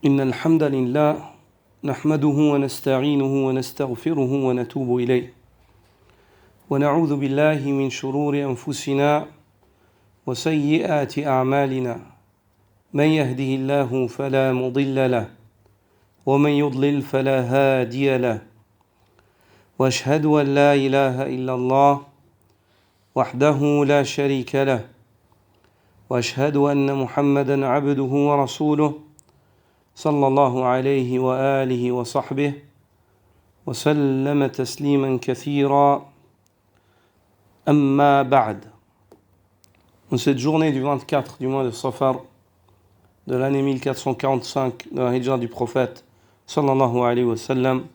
إن الحمد لله نحمده ونستعينه ونستغفره ونتوب إليه ونعوذ بالله من شرور أنفسنا وسيئات أعمالنا من يهده الله فلا مضل له ومن يضلل فلا هادي له وأشهد أن لا إله إلا الله وحده لا شريك له وأشهد أن محمدًا عبده ورسوله صلى الله عليه وآله وصحبه وسلم تسليما كثيرا أما بعد. En cette journée du 24 du mois de Safar de l'année 1445 de la Hijra du prophète sallallahu alayhi wa sallam,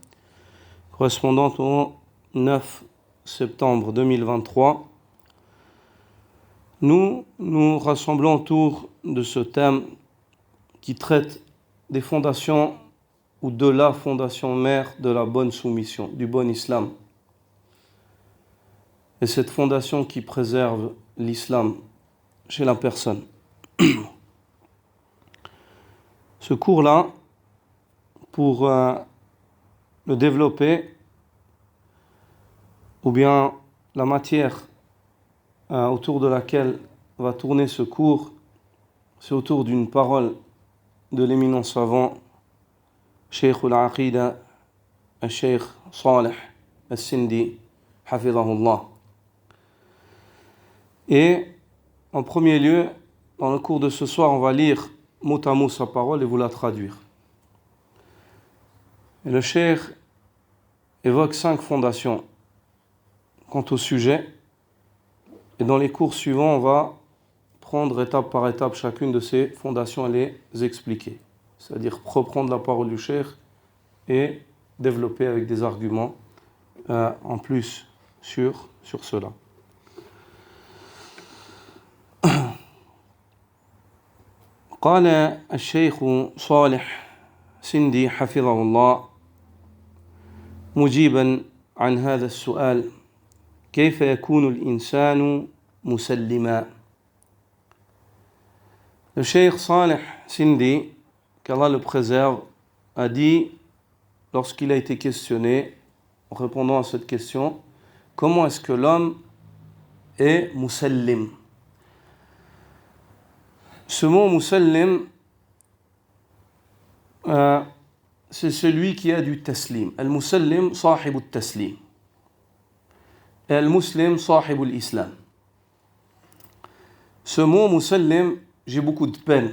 correspondant au 9 septembre 2023, nous nous rassemblons autour de ce thème qui traite des fondations ou de la fondation mère de la bonne soumission, du bon islam. Et cette fondation qui préserve l'islam chez la personne. Ce cours-là, pour le développer, ou bien la matière autour de laquelle va tourner ce cours, c'est autour d'une parole de l'éminent savant Cheikh al-Aqida, Cheikh Salih al-Sindi, hafidhahullah. Et en premier lieu, dans le cours de ce soir, on va lire mot à mot sa parole et vous la traduire. Et le Cheikh évoque 5 fondations quant au sujet. Et dans les cours suivants, on va prendre étape par étape chacune de ces fondations et les expliquer. C'est-à-dire reprendre la parole du Cheikh et développer avec des arguments en plus sur cela. قال الشيخ صالح سندي حفظه الله مجيبا عن هذا السؤال: كيف يكون الإنسان مسلما؟ Le Cheikh Salih Sindi, qu'Allah le préserve, a dit, lorsqu'il a été questionné, en répondant à cette question, comment est-ce que l'homme est musallim? Ce mot musallim, c'est celui qui a du taslim. Al-musallim, sahib al-taslim. Et al-muslim, sahib al-islam. Ce mot musallim, j'ai beaucoup de peine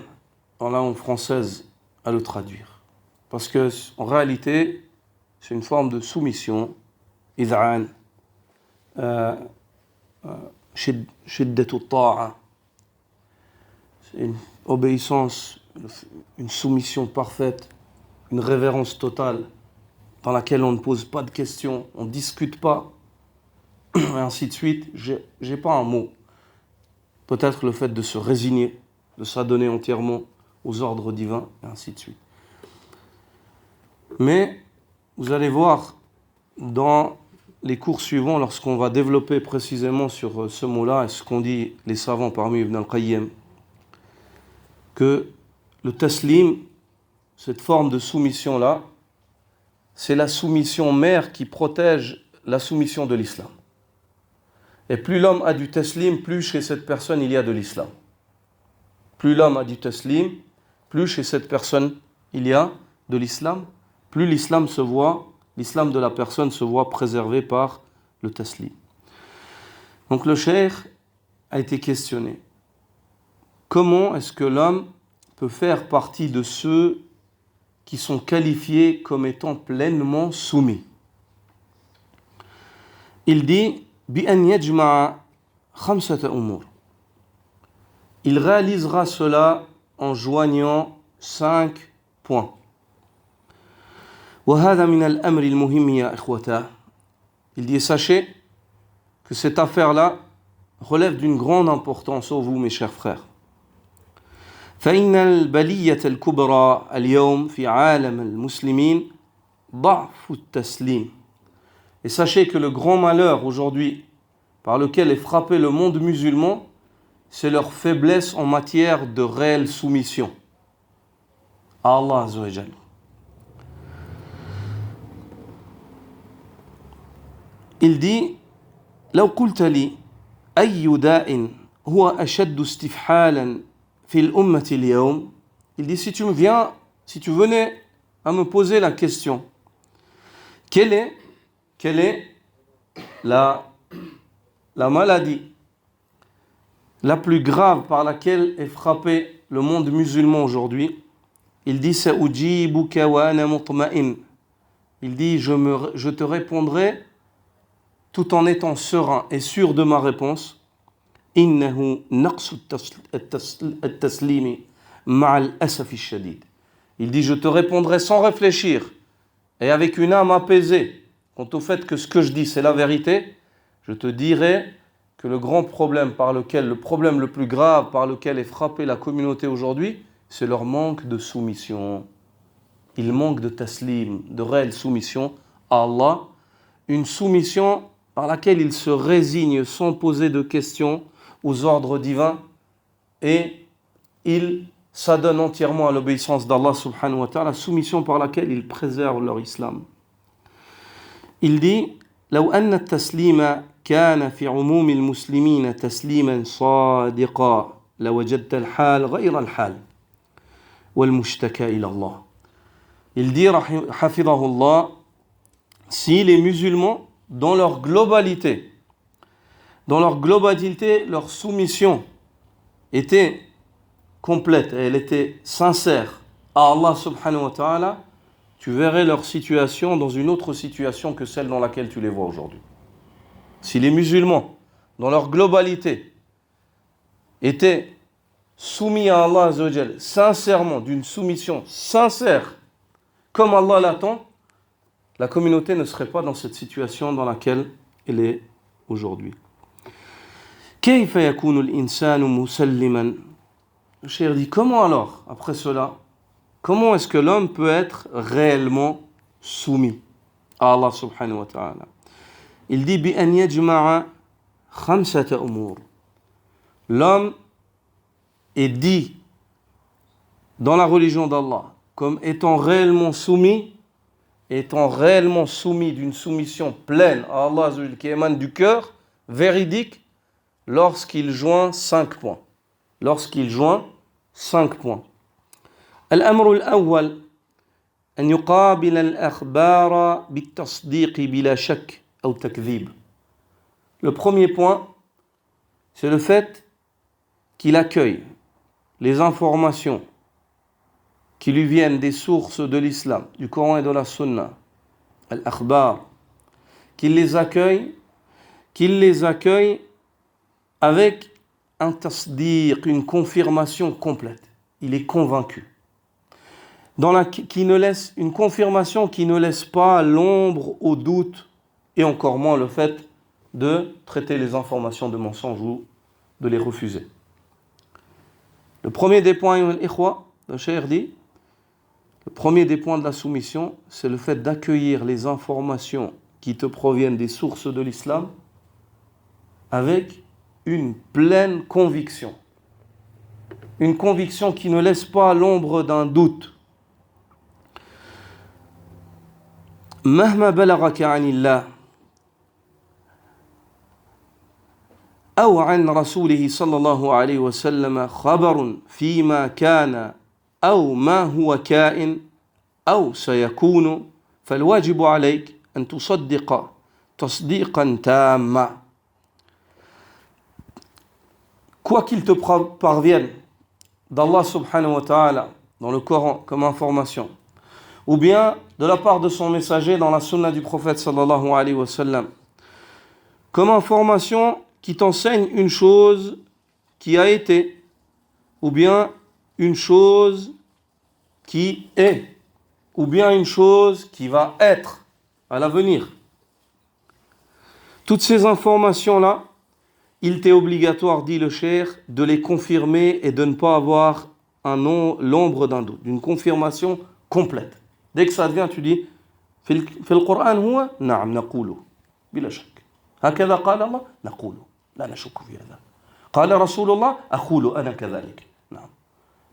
dans la langue française à le traduire. Parce que, en réalité, c'est une forme de soumission, id'an, shiddatu ta'a. C'est une obéissance, une soumission parfaite, une révérence totale, dans laquelle on ne pose pas de questions, on ne discute pas, et ainsi de suite. J'ai pas un mot. Peut-être le fait de se résigner, de s'adonner entièrement aux ordres divins, et ainsi de suite. Mais vous allez voir dans les cours suivants, lorsqu'on va développer précisément sur ce mot-là, et ce qu'ont dit les savants parmi Ibn al-Qayyim, que le taslim, cette forme de soumission-là, c'est la soumission mère qui protège la soumission de l'islam. Et plus l'homme a du taslim, plus chez cette personne il y a de l'islam. Plus l'homme a du taslim, plus chez cette personne il y a de l'islam, plus l'islam de la personne se voit préservé par le taslim. Donc le cheikh a été questionné. Comment est-ce que l'homme peut faire partie de ceux qui sont qualifiés comme étant pleinement soumis? Il dit بأن يجمع 5 أمور. Il réalisera cela en joignant 5 points. وهذا من الأمر المهم يا إخوتاه. Il dit, sachez que cette affaire-là relève d'une grande importance pour vous, mes chers frères. فإن البلية الكبرى اليوم في عالم المسلمين ضعف التسليم. Et sachez que le grand malheur aujourd'hui par lequel est frappé le monde musulman, c'est leur faiblesse en matière de réelle soumission. à Allah Azza wa Jal. Il dit لو قلت لي أي داء هو أشد استفحالا في الأمة اليوم. Il dit si tu venais à me poser la question, quelle est la maladie la plus grave par laquelle est frappé le monde musulman aujourd'hui? Il dit سأجيبك وأنا مطمئن. Il dit je te répondrai tout en étant serein et sûr de ma réponse. إنه نقص التسليم مع الأسف الشديد. Il dit je te répondrai sans réfléchir et avec une âme apaisée quant au fait que ce que je dis c'est la vérité. Je te dirai que le problème le plus grave par lequel est frappée la communauté aujourd'hui, c'est leur manque de soumission. Ils manquent de taslim, de réelle soumission à Allah, une soumission par laquelle ils se résignent sans poser de questions aux ordres divins et ils s'adonnent entièrement à l'obéissance d'Allah subhanahu wa ta'ala, soumission par laquelle ils préservent leur islam. Il dit لو أن التسليم كان في عموم المسلمين تسليما صادقا لوجدت الحال غير الحال والمشتكى إلى الله. Il dit حفظه الله, si les musulmans dans leur globalité, leur soumission était complète et elle était sincère à Allah subhanahu wa ta'ala, tu verrais leur situation dans une autre situation que celle dans laquelle tu les vois aujourd'hui. Si les musulmans, dans leur globalité, étaient soumis à Allah Azza wa Jal, sincèrement, d'une soumission sincère, comme Allah l'attend, la communauté ne serait pas dans cette situation dans laquelle elle est aujourd'hui. كيف يكون الإنسان مسلما? Le cheikh dit, comment alors, après cela, comment est-ce que l'homme peut être réellement soumis à Allah subhanahu wa ta'ala? Il dit بأن يجمع خمسة أمور. L'homme est dit dans la religion d'Allah comme étant réellement soumis d'une soumission pleine à Allah qui émane du cœur, véridique, lorsqu'il joint 5 points. الأمر الأول أن يقابل الأخبار بالتصديق بلا شك أو تكذيب. Le premier point, c'est le fait qu'il accueille les informations qui lui viennent des sources de l'islam, du Coran et de la Sunna, al-akhbar, qu'il les accueille avec un tasdiq, une confirmation complète. Il est convaincu. Une confirmation qui ne laisse pas l'ombre au doute et encore moins le fait de traiter les informations de mensonge ou de les refuser. Le premier des points, le cheikh dit, le premier des points de la soumission, c'est le fait d'accueillir les informations qui te proviennent des sources de l'islam avec une pleine conviction. Une conviction qui ne laisse pas l'ombre d'un doute. مهما بلغك عن الله أو عن رسوله صلى الله عليه وسلم خبر فيما كان أو ما هو كائن أو سيكون فالواجب عليك أن تصدق تصديقا تاما. Quoi qu'il te parvienne d'Allah subhanahu wa ta'ala dans le Coran comme information, ou bien de la part de son messager dans la sunna du prophète sallallahu alayhi wa sallam, comme information qui t'enseigne une chose qui a été, ou bien une chose qui est, ou bien une chose qui va être à l'avenir. Toutes ces informations-là, il t'est obligatoire, dit le cheikh, de les confirmer et de ne pas avoir l'ombre d'un doute, d'une confirmation complète. Dès que ça devient, tu dis, في القرآن هو نعم نقوله بلا شك هكذا قال الله نقوله لا نشك في هذا قال رسول الله أقول أنا كذلك نعم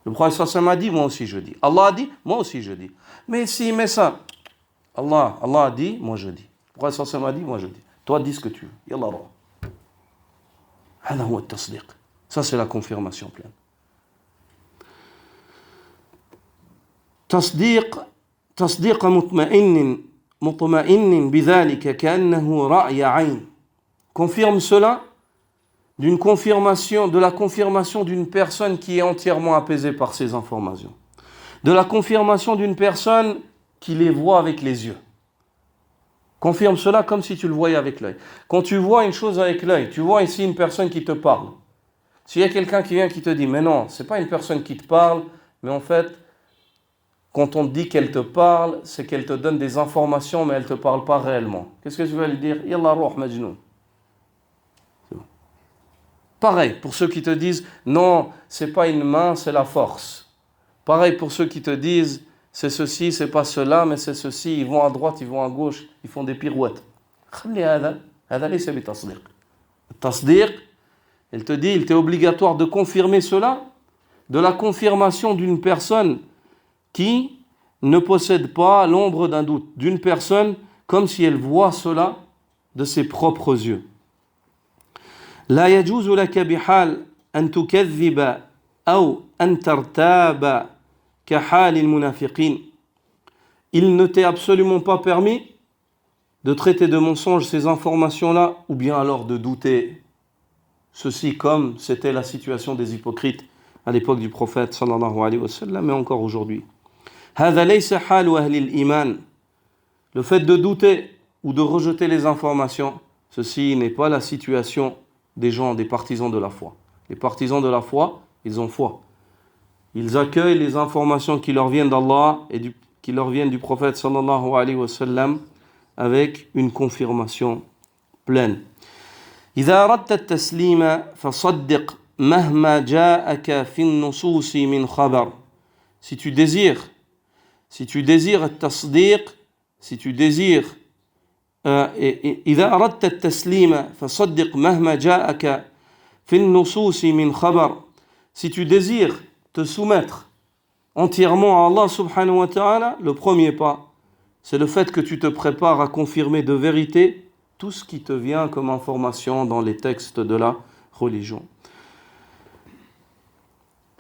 Le prophète sallallahu a dit, moi aussi je dis. Allah a dit, moi aussi je dis. Mais s'il met ça, Allah a dit, moi je dis. Le prophète sallallahu a dit, moi je dis. Toi, dis ce que tu veux. Yallah roh. Ça, c'est la confirmation pleine. تصديق مطمئن بذلك كأنه رأي عين. Confirme cela de la confirmation d'une personne qui est entièrement apaisée par ces informations. De la confirmation d'une personne qui les voit avec les yeux. Confirme cela comme si tu le voyais avec l'œil. Quand tu vois une chose avec l'œil, tu vois ici une personne qui te parle. S'il y a quelqu'un qui vient qui te dit, mais non, ce n'est pas une personne qui te parle, mais en fait, quand on te dit qu'elle te parle, c'est qu'elle te donne des informations, mais elle ne te parle pas réellement. Qu'est-ce que tu vas lui dire? Yallah roh majnoun. Pareil, pour ceux qui te disent, non, c'est pas une main, c'est la force. Pareil pour ceux qui te disent, c'est ceci, c'est pas cela, mais c'est ceci, ils vont à droite, ils vont à gauche, ils font des pirouettes. Tasdiq, elle te dit, il t'est obligatoire de confirmer cela, de la confirmation d'une personne qui ne possède pas l'ombre d'un doute, d'une personne comme si elle voit cela de ses propres yeux. لا يجوز لك بحال أن تكذب أو أن ترتاب كحال المنافقين. Il ne t'est absolument pas permis de traiter de mensonge ces informations-là, ou bien alors de douter ceci comme c'était la situation des hypocrites à l'époque du prophète sallallahu alayhi wa sallam, mais encore aujourd'hui. هذا ليس حال أهل الإيمان. Le fait de douter ou de rejeter les informations, ceci n'est pas la situation des gens, des partisans de la foi. Les partisans de la foi, ils ont foi. Ils accueillent les informations qui leur viennent d'Allah et qui leur viennent du prophète sallallahu alayhi wa sallam avec une confirmation pleine. إذا أردت التسليم فصدق مهما جاءك في النصوص من خبر. Si tu désires التصديق, si tu désires إذا أردت التسليم فصدق مهما جاءك في النصوص من خبر. Si tu désires te soumettre entièrement à Allah subhanahu wa ta'ala, le premier pas, c'est le fait que tu te prépares à confirmer de vérité tout ce qui te vient comme information dans les textes de la religion.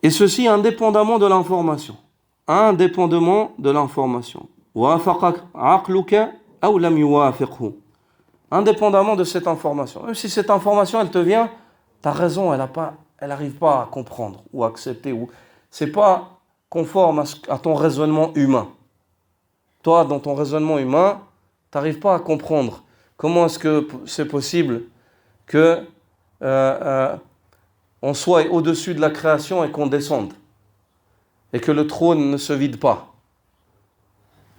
Et ceci indépendamment de l'information. Indépendamment de l'information. وافقك عقلك أو لم يوافقه. Indépendamment de cette information. Même si cette information, elle te vient, ta raison, elle n'arrive pas à comprendre ou à accepter. C'est pas conforme à ton raisonnement humain. Toi, dans ton raisonnement humain, tu n'arrives pas à comprendre comment est-ce que c'est possible que on soit au-dessus de la création et qu'on descende. Et que le trône ne se vide pas.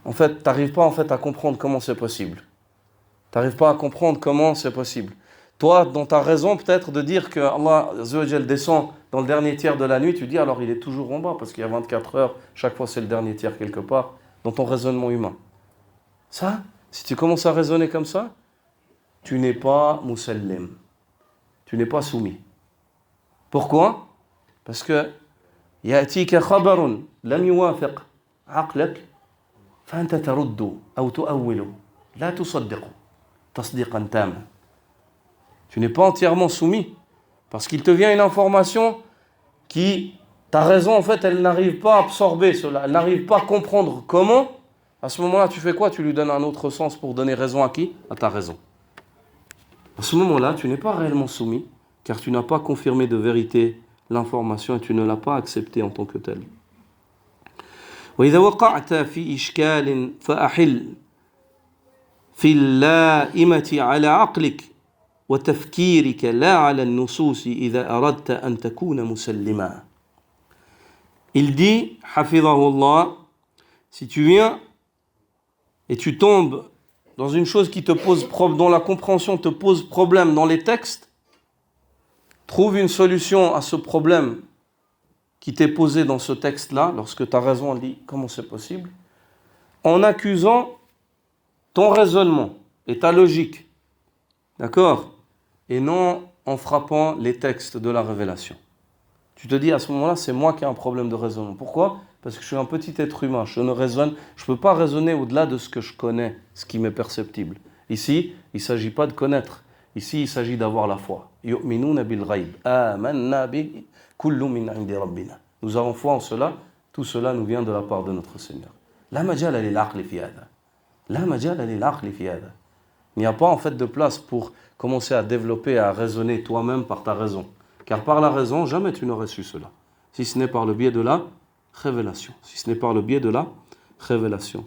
En fait, tu n'arrives pas à comprendre comment c'est possible. Tu n'arrives pas à comprendre comment c'est possible. Toi, dans ta raison peut-être de dire que Allah Azza wa Jal descend dans le dernier tiers de la nuit, tu dis alors il est toujours en bas parce qu'il y a 24 heures, chaque fois c'est le dernier tiers quelque part, dans ton raisonnement humain. Ça, si tu commences à raisonner comme ça, tu n'es pas musallim. Tu n'es pas soumis. Pourquoi? Parce que يأتيك خبر لم يوافق عقلك فأنت ترد أو تؤول لا تصدق تصديقا تاما. Tu n'es pas entièrement soumis parce qu'il te vient une information qui, ta raison en fait, elle n'arrive pas à absorber cela, elle n'arrive pas à comprendre comment. À ce moment-là, tu fais quoi? Tu lui donnes un autre sens pour donner raison à qui? À ta raison. À ce moment-là, tu n'es pas réellement soumis car tu n'as pas confirmé de vérité l'information et tu ne l'as pas acceptée en tant que telle. وإذا وقعت في إشكال فأحل في اللائمة على عقلك وتفكيرك لا على النصوص إذا أردت أن تكون مسلما. Il dit, hafidhahullah, si tu viens et tu tombes dans une chose qui te pose problème, dont la compréhension te pose problème dans les textes, trouve une solution à ce problème qui t'est posé dans ce texte-là, lorsque ta raison dit comment c'est possible, en accusant ton raisonnement et ta logique, d'accord, et non en frappant les textes de la révélation. Tu te dis à ce moment-là, c'est moi qui ai un problème de raisonnement. Pourquoi? Parce que je suis un petit être humain, je ne peux pas raisonner au-delà de ce que je connais, ce qui m'est perceptible. Ici, il ne s'agit pas de connaître. Ici, il s'agit d'avoir la foi. يُؤْمِنُونَ بِالْغَيْبِ آمَنَّا بِهِ كُلٌّ مِّنْ عِنْدِ رَبِّنَا. Nous avons foi en cela, tout cela nous vient de la part de notre Seigneur. لا مجال للعقل في هذا. لا مجال للعقل في هذا. Il n'y a pas en fait de place pour commencer à développer, à raisonner toi-même par ta raison. Car par la raison, jamais tu n'aurais su cela. Si ce n'est par le biais de la révélation. Si ce n'est par le biais de la révélation.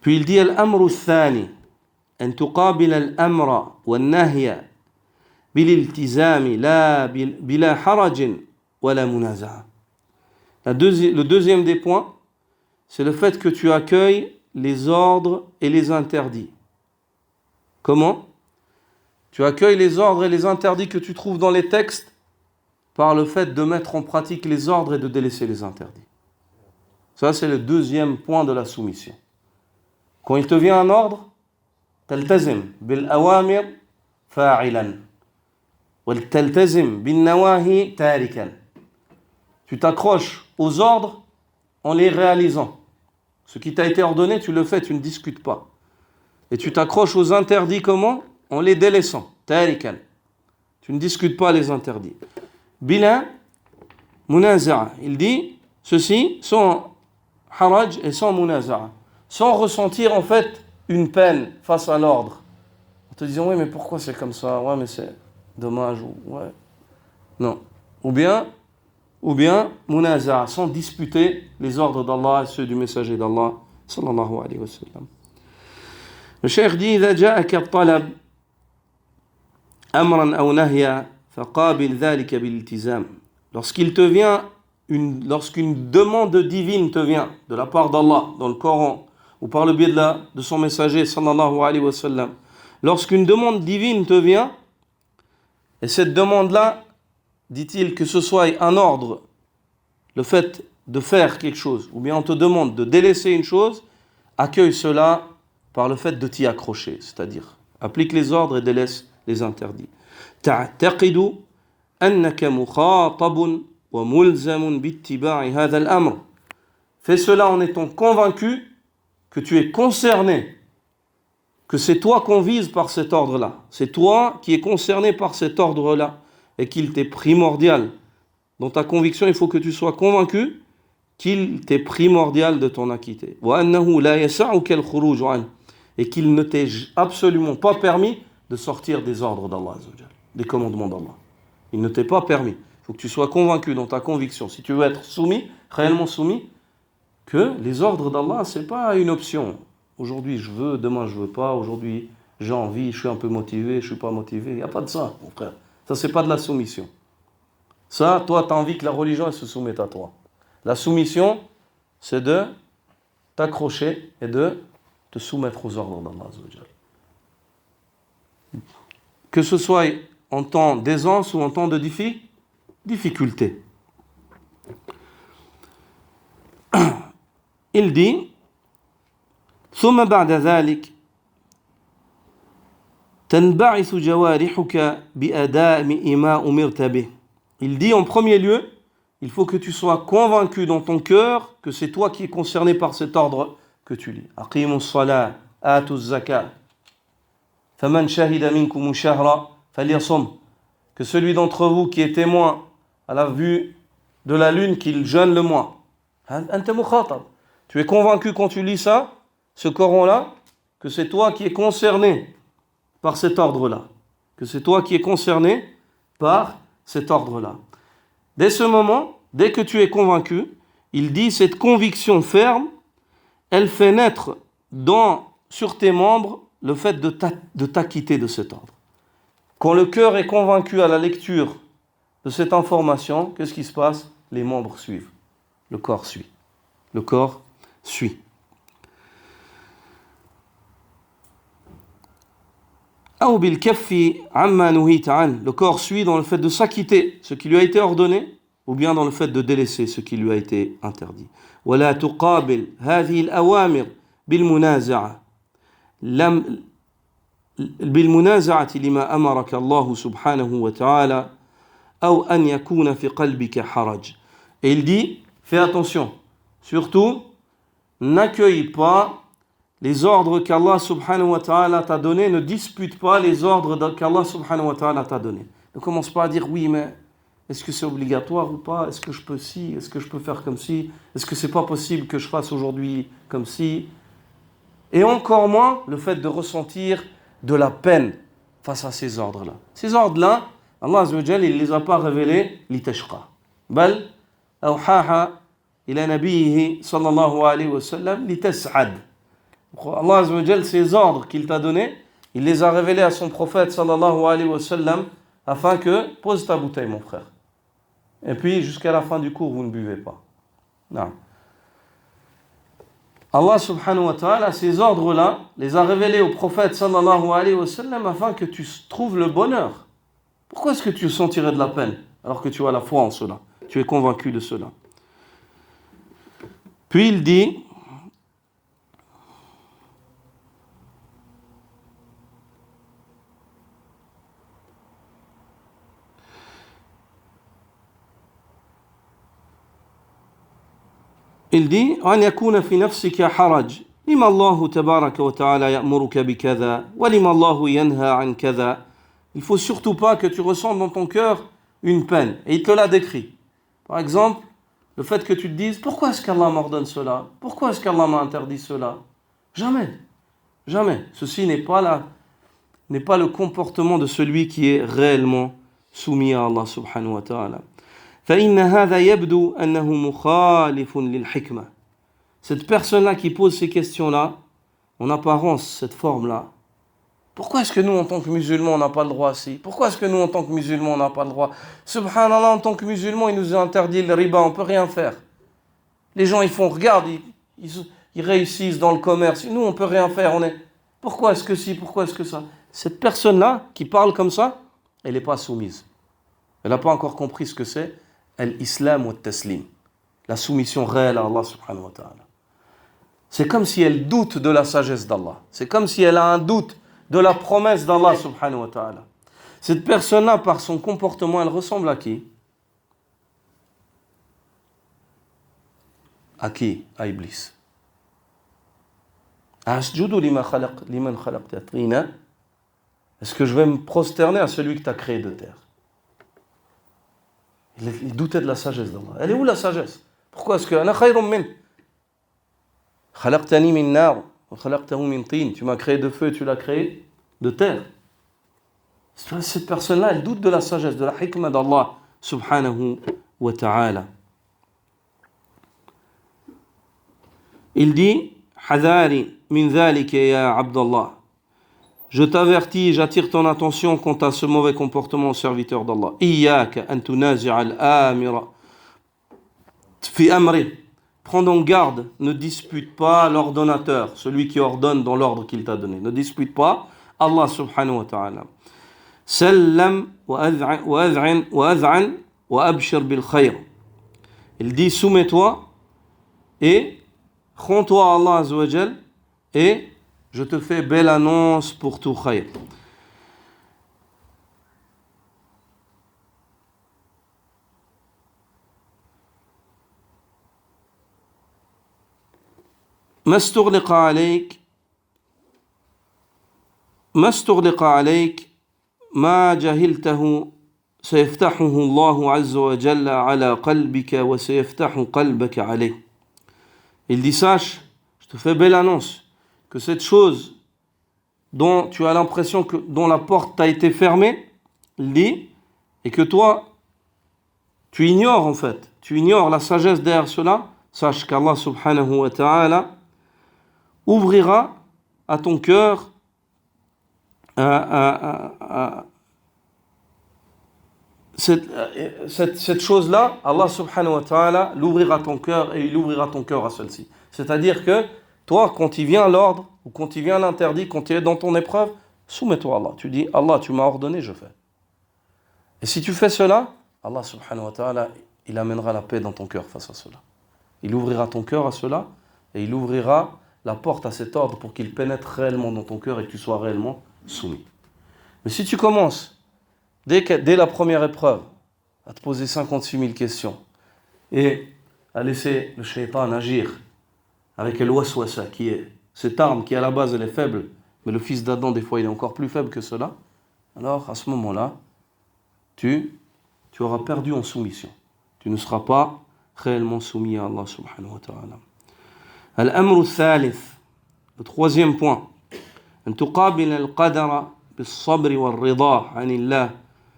Puis il dit الأمر الثاني أن تقابل الأمر والنهي بالالتزام لا بلا حرج ولا منازعة. Le deuxième des points, c'est le fait que tu accueilles les ordres et les interdits. Comment? Tu accueilles les ordres et les interdits que tu trouves dans les textes par le fait de mettre en pratique les ordres et de délaisser les interdits. Ça, c'est le deuxième point de la soumission. Quand il te vient un ordre, تلتزم بالأوامر فاعلا وتلتزم بالنواهي تاركا. Tu t'accroches aux ordres en les réalisant. Ce qui t'a été ordonné, tu le fais, tu ne discutes pas. Et tu t'accroches aux interdits comment? En les délaissant. Tarikan. Tu ne discutes pas les interdits. Bila munaza'a. Il dit ceci sans haraj et sans munaza'a. Sans ressentir en fait une peine face à l'ordre. En te disant, oui, mais pourquoi c'est comme ça? Ouais, mais c'est dommage. Ouais. Non. Ou bien, munaza'a, sans disputer les ordres d'Allah et ceux du messager d'Allah, sallallahu alayhi wa sallam. Le cheikh dit, إذا جاءك الطلب أمرا أو نهيا فقابل ذلك بالالتزام. Lorsqu'une demande divine te vient de la part d'Allah dans le Coran ou par le biais de son messager sallallahu alayhi wa sallam, lorsqu'une demande divine te vient, et cette demande-là, dit-il, que ce soit un ordre, le fait de faire quelque chose, ou bien on te demande de délaisser une chose, accueille cela par le fait de t'y accrocher, c'est-à-dire applique les ordres et délaisse les interdits. تعتقد أنك مخاطب وملزم باتباع هذا الأمر. Fais cela en étant convaincu que tu es concerné, que c'est toi qu'on vise par cet ordre-là. C'est toi qui es concerné par cet ordre-là et qu'il t'est primordial. Dans ta conviction, il faut que tu sois convaincu qu'il t'est primordial de t'en acquitter. وأنه لا يسعك الخروج عنه. Et qu'il ne t'est absolument pas permis de sortir des ordres d'Allah, des commandements d'Allah. Il ne t'est pas permis. Il faut que tu sois convaincu dans ta conviction, si tu veux être soumis, réellement soumis, que les ordres d'Allah, ce n'est pas une option. Aujourd'hui, je veux, demain, je ne veux pas. Aujourd'hui, j'ai envie, je suis un peu motivé, je ne suis pas motivé. Il n'y a pas de ça, mon frère. Ça, ce n'est pas de la soumission. Ça, toi, tu as envie que la religion elle se soumette à toi. La soumission, c'est de t'accrocher et de te soumettre aux ordres d'Allah. Que ce soit en temps d'aisance ou en temps de difficulté. Il dit ثم بعد ذلك تنبعث جوارحك بأداء ما أمرت به. Il dit en premier lieu, il faut que tu sois convaincu dans ton cœur que c'est toi qui es concerné par cet ordre que tu lis. أقيموا الصلاة آتوا الزكاة فمن شهد منكم الشهر فليصم. Que celui d'entre vous qui est témoin à la vue de la lune qu'il jeûne le mois. أنت مخاطب. Tu es convaincu quand tu lis ça, ce Coran-là, que c'est toi qui es concerné par cet ordre-là. Que c'est toi qui es concerné par cet ordre-là. Dès ce moment, dès que tu es convaincu, il dit cette conviction ferme, elle fait naître sur tes membres le fait de t'acquitter de cet ordre. Quand le cœur est convaincu à la lecture de cette information, qu'est-ce qui se passe? Les membres suivent. Le corps suit. Le corps suit. Le corps suit dans le fait de s'acquitter ce qui lui a été ordonné ou bien dans le fait de délaisser ce qui lui a été interdit. ولا تقابل هذه الأوامر بالمنازعة لما أمرك الله سبحانه وتعالى أو أن يكون في قلبك حرج. Et il dit, fais attention, surtout, n'accueille pas les ordres qu'Allah subhanahu wa ta'ala t'a donnés, ne dispute pas les ordres qu'Allah subhanahu wa ta'ala t'a donnés. Ne commence pas à dire, oui, mais est-ce que c'est obligatoire ou pas? Est-ce que je peux ci? Est-ce que je peux faire comme ci? Est-ce que c'est pas possible que je fasse aujourd'hui comme ci? Et encore moins le fait de ressentir de la peine face à ces ordres-là. Ces ordres-là, Allah Azza wa Jal, il ne les a pas révélés litashqa. Bal awhaha ila nabiyhi sallallahu alayhi wa sallam litas'ad. Allah Azza wa Jal, ces ordres qu'il t'a donnés, il les a révélés à son prophète sallallahu alayhi wa sallam afin que, pose ta bouteille mon frère. Et puis jusqu'à la fin du cours, vous ne buvez pas. Non. Allah subhanahu wa ta'ala, ces ordres-là, les a révélés au prophète sallallahu alayhi wa sallam afin que tu trouves le bonheur. Pourquoi est-ce que tu sentirais de la peine alors que tu as la foi en cela? Tu es convaincu de cela. Puis il dit, أن يكون في نفسك حرج لما الله تبارك وتعالى يأمرك بكذا ولما الله ينهى عن كذا. Il faut surtout pas que tu ressentes dans ton cœur une peine. Et il te l'a décrit. Par exemple, le fait que tu te dises, pourquoi est-ce qu'Allah m'ordonne cela? Pourquoi est-ce qu'Allah m'a interdit cela? Jamais. Jamais. Ceci n'est pas le comportement de celui qui est réellement soumis à Allah subhanahu wa ta'ala. فإن هذا يبدو أنه مخالف للحكمة. Cette personne-là qui pose ces questions-là, en apparence, cette forme-là, pourquoi est-ce que nous, en tant que musulmans, on n'a pas le droit ici? Pourquoi est-ce que nous, en tant que musulmans, on n'a pas le droit? Subhanallah, en tant que musulmans, il nous a interdit le riba, on ne peut rien faire. Les gens, ils font, regarde, ils réussissent dans le commerce. Nous, on ne peut rien faire. Pourquoi est-ce que si? Pourquoi est-ce que ça? Cette personne-là, qui parle comme ça, elle n'est pas soumise. Elle n'a pas encore compris ce que c'est l'islam ou le taslim. La soumission réelle à Allah subhanahu wa ta'ala. C'est comme si elle doute de la sagesse d'Allah. C'est comme si elle a un doute de la promesse d'Allah subhanahu wa ta'ala. Cette personne-là, par son comportement, elle ressemble à qui? À qui? À Iblis. Asjudu liman khalaqta tina. Est-ce que je vais me prosterner à celui que tu as créé de terre? Il doutait de la sagesse d'Allah. Elle est où la sagesse? Pourquoi est-ce que ana khayrun min? Khalaqtani min nar wa khalaqtahu min tin. Tu m'as créé de feu et tu l'as créé de terre. Cette personne-là, elle doute de la sagesse, de la hikmah d'Allah subhanahu wa ta'ala. Il dit, Hadari min dhalika ya Abdallah. Je t'avertis, j'attire ton attention quant à ce mauvais comportement au serviteur d'Allah. Iyaka an tunazi'a al-amira fi amri. Prends donc garde, ne dispute pas l'ordonnateur, celui qui ordonne dans l'ordre qu'il t'a donné. Ne dispute pas Allah subhanahu wa ta'ala. Sallam wa ad'an wa abshir bil khayr. Il dit, soumets-toi et rends-toi à Allah azza wa jal et je te fais belle annonce pour tout khayr. ما استغلق عليك ما جهلته سيفتحه الله عز وجل على قلبك وسيفتح قلبك عليه. Il dit, sache, je te fais belle annonce que cette chose dont tu as l'impression que dont la porte t'a été fermée, il dit, et que toi, tu ignores en fait, tu ignores la sagesse derrière cela, sache qu'Allah subhanahu wa ta'ala ouvrira à ton cœur cette chose-là, Allah subhanahu wa ta'ala l'ouvrira à ton cœur et il ouvrira ton cœur à celle-ci. C'est-à-dire que toi, quand il vient l'ordre, ou quand il vient l'interdit, quand tu es dans ton épreuve, soumets-toi à Allah. Tu dis, Allah, tu m'as ordonné, je fais. Et si tu fais cela, Allah subhanahu wa ta'ala, il amènera la paix dans ton cœur face à cela. Il ouvrira ton cœur à cela, et il ouvrira la porte à cet ordre pour qu'il pénètre réellement dans ton cœur et que tu sois réellement soumis. Mais si tu commences, dès la première épreuve, à te poser 56 000 questions et à laisser le shaitan agir avec le waswasa, qui est cette arme qui à la base elle est faible, mais le fils d'Adam des fois il est encore plus faible que cela, alors à ce moment-là, tu auras perdu en soumission. Tu ne seras pas réellement soumis à Allah subhanahu wa ta'ala. Al-amru al-thalith, le troisième point, أن تقابل القدر بالصبر والرضا عن الله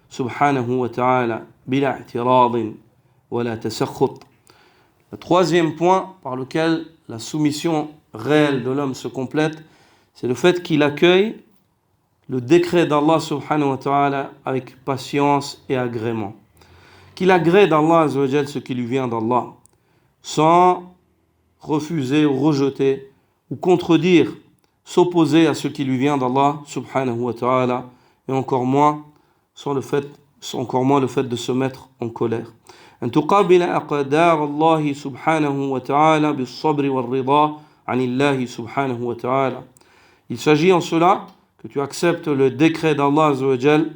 سبحانه وتعالى بلا اعتراض ولا تسخط. Le troisième point par lequel la soumission réelle de l'homme se complète, c'est le fait qu'il accueille le décret d'Allah subhanahu wa ta'ala avec patience et agrément. Qu'il agrée d'Allah azza wa jal ce qui lui vient d'Allah, sans refuser ou rejeter ou contredire, s'opposer à ce qui lui vient d'Allah subhanahu wa ta'ala, et encore moins le fait de se mettre en colère. أن تقابل أقدار الله سبحانه وتعالى بالصبر والرضا عن الله سبحانه وتعالى. Il s'agit en cela que tu acceptes le décret d'Allah azza wa jal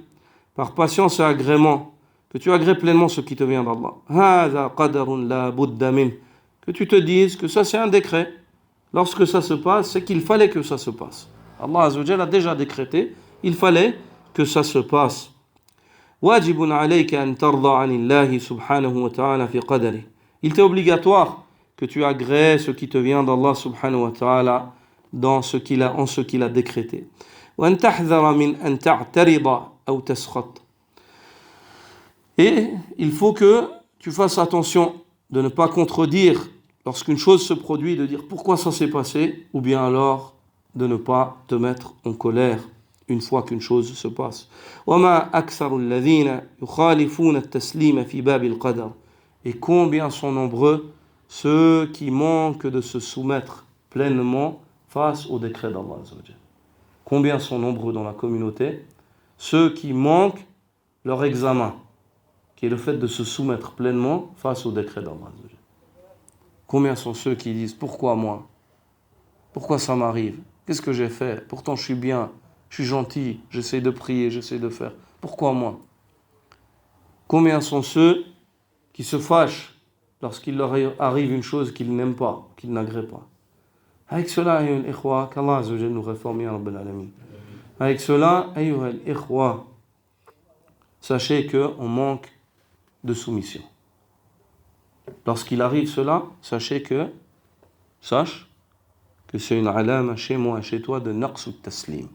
par patience et agrément, que tu agrées pleinement ce qui te vient d'Allah. هذا قدر لا بد منه. Que tu te dises que ça c'est un décret. Lorsque ça se passe, c'est qu'il fallait que ça se passe. Allah azza wa jal a déjà décrété, il fallait que ça se passe. واجب عليك أن ترضى عن الله سبحانه وتعالى في قدره. Il t'est obligatoire que tu agrées ce qui te vient d'Allah subhanahu wa ta'ala en ce qu'il a décrété. وأن تحذر من أن تعترض أو تسخط. Et il faut que tu fasses attention de ne pas contredire lorsqu'une chose se produit, de dire pourquoi ça s'est passé, ou bien alors de ne pas te mettre en colère une fois qu'une chose se passe. وما أكثر الذين يخالفون التسليم في باب القدر. Et combien sont nombreux ceux qui manquent de se soumettre pleinement face au décret d'Allah azza wa jal. Combien sont nombreux dans la communauté ceux qui manquent leur examen, qui est le fait de se soumettre pleinement face au décret d'Allah azza wa jal. Combien sont ceux qui disent pourquoi moi? Pourquoi ça m'arrive? Qu'est-ce que j'ai fait? Pourtant je suis bien, je suis gentil, j'essaie de prier, j'essaie de faire. Pourquoi moi? Combien sont ceux qui se fâchent lorsqu'il leur arrive une chose qu'ils n'aiment pas, qu'ils n'agréent pas? Avec cela, ayyuha al-ikhwa, qu'Allah azza wa jal nous réforme, ya Rabbal Alamin. Avec cela, ayyuha al-ikhwa, sachez qu'on manque de soumission. Lorsqu'il arrive cela, sache que c'est une alama chez moi et chez toi de naqs ou taslim.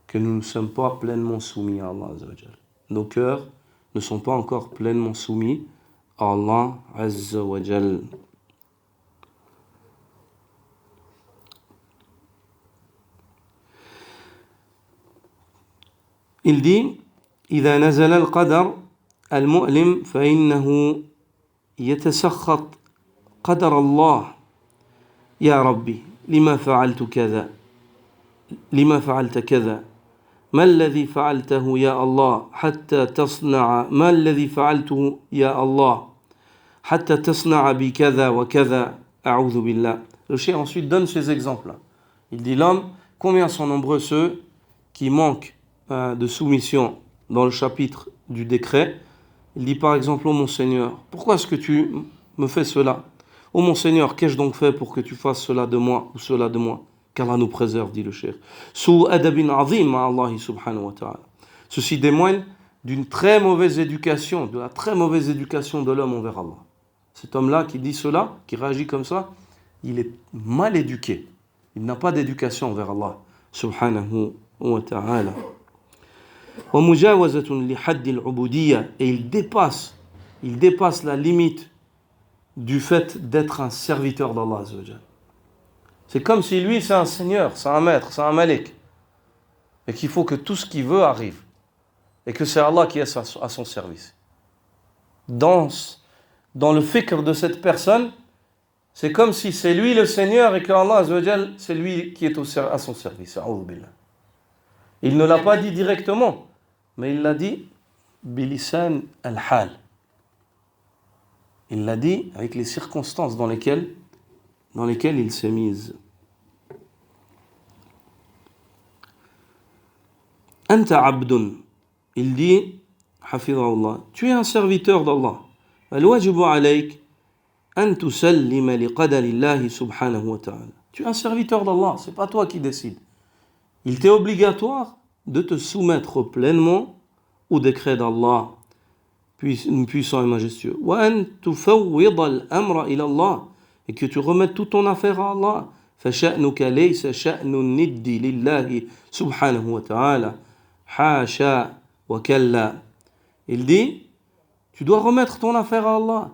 Que nous ne sommes pas pleinement soumis à Allah azza wa jal. Nos cœurs ne sont pas encore pleinement soumis à Allah azza wa jal. Il dit إذا نزل القدر المؤلم فإنه يتسخط قدر الله يا ربي لما فعلت كذا لما فعلت كذا ما الذي فعلته يا الله حتى تصنع ما الذي فعلته يا الله حتى تصنع بكذا وكذا أعوذ بالله. Le cheikh ensuite donne ces exemples-là. Il dit l'homme, combien sont nombreux ceux qui manquent de soumission dans le chapitre du décret. Il dit par exemple, ô mon Seigneur, pourquoi est-ce que tu me fais cela? Ô mon Seigneur, qu'ai-je donc fait pour que tu fasses cela de moi ou cela de moi? Qu'Allah nous préserve, dit le cheikh. Sou adabin azim ma Allah subhanahu wa ta'ala. Ceci témoigne d'une très mauvaise éducation, de la très mauvaise éducation de l'homme envers Allah. Cet homme-là qui dit cela, qui réagit comme ça, il est mal éduqué. Il n'a pas d'éducation envers Allah subhanahu wa ta'ala. Et il dépasse la limite du fait d'être un serviteur d'Allah azza wa jal. C'est comme si lui c'est un seigneur, c'est un maître, c'est un malik, et qu'il faut que tout ce qu'il veut arrive, et que c'est Allah qui est à son service. Dans le fikr de cette personne, c'est comme si c'est lui le seigneur et que Allah azza wa jal, c'est lui qui est à son service. Il ne l'a pas dit directement, mais il l'a dit bilisan al-hal. Il l'a dit avec les circonstances dans lesquelles il s'est mis. Anta abdun. Il dit hafidhahullah, tu es un serviteur d'Allah. Al-wajibu alayk an tusallima li qadarillahi subhanahu wa ta'ala. Tu es un serviteur d'Allah, c'est pas toi qui décides. Il t'est obligatoire de te soumettre pleinement au décret d'Allah, puissant et majestueux. Wa an tufawwida al-amra ila Allah, et que tu remettes toute ton affaire à Allah. فشأنك ليس شأن الند لله سبحانه وتعالى حاشا وكلا. Il dit, tu dois remettre ton affaire à Allah.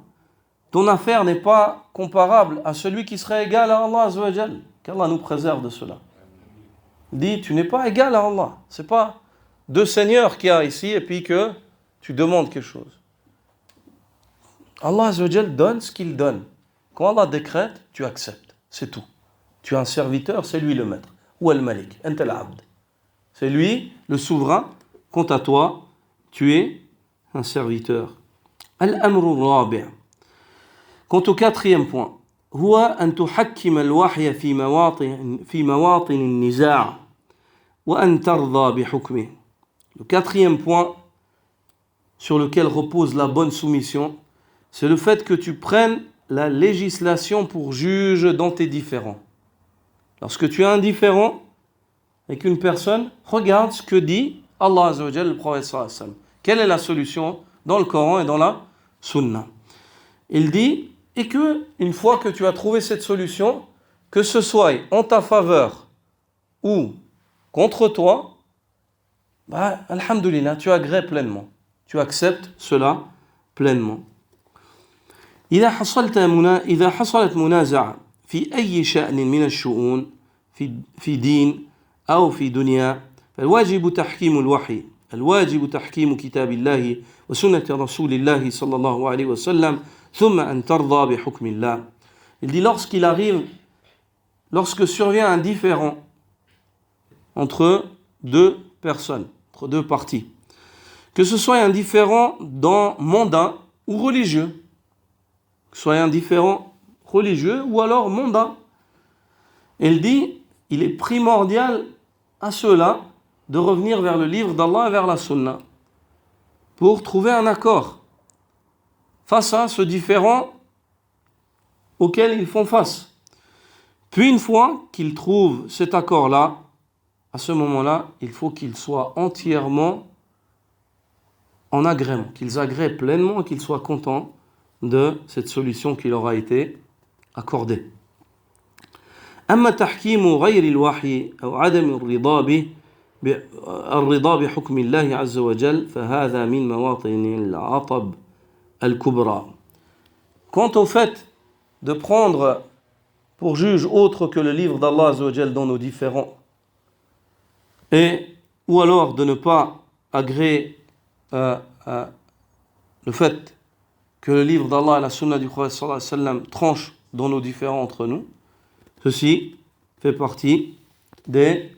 Ton affaire n'est pas comparable à celui qui serait égal à Allah Azza wa Jal. Qu'Allah nous préserve de cela. Il dit, tu n'es pas égal à Allah. C'est pas deux seigneurs qu'il y a ici et puis que tu demandes quelque chose. Allah Azza wa Jal donne ce qu'il donne. Quand Allah décrète, tu acceptes. C'est tout. Tu es un serviteur, c'est lui le maître. Ou al-malik, anta al-abd. C'est lui le souverain. Quant à toi, tu es un serviteur. Al-amru rabi'. Quant au quatrième point, huwa an tuhakkima al-wahya fi mawatin an-niza' wa an tarda bi hukmihi. Le quatrième point sur lequel repose la bonne soumission, c'est le fait que tu prennes la législation pour juge dans tes différends. Lorsque tu es indifférent avec une personne, regarde ce que dit Allah Azza wa Jalla, le prophète sallallahu alayhi wa sallam. Quelle est la solution dans le Coran et dans la Sunna? Il dit, et que une fois que tu as trouvé cette solution, que ce soit en ta faveur ou contre toi, alhamdulillah, tu agrées pleinement. Tu acceptes cela pleinement. إذا حصلت منازعة في أي شأن من الشؤون في دين أو في دنيا فالواجب تحكيم الوحي الواجب تحكيم كتاب الله وسنة رسول الله صلى الله عليه وسلم ثم أن ترضى بحكم الله. Il dit lorsque survient un différend entre deux personnes, entre deux parties, que ce soit un différend mondain ou religieux, que ce soit un différend religieux ou alors mondain. Il dit, il est primordial à ceux-là de revenir vers le livre d'Allah et vers la sunna pour trouver un accord face à ce différend auquel ils font face. Puis une fois qu'ils trouvent cet accord-là, à ce moment-là, il faut qu'ils soient entièrement en agrément, qu'ils agréent pleinement et qu'ils soient contents de cette solution qui leur a été accordée. أما تحكيم غير الوحي أو عدم الرضا بحكم الله عز وجل فهذا من مواطن العطب الكبرى. Quant au fait de prendre pour juge autre que le livre d'Allah Azza wa Jal dans nos différends, ou alors de ne pas agréer le fait que le livre d'Allah et la sunna du prophète sallallahu alayhi wa sallam tranchent dans nos différends entre nous, ceci fait partie des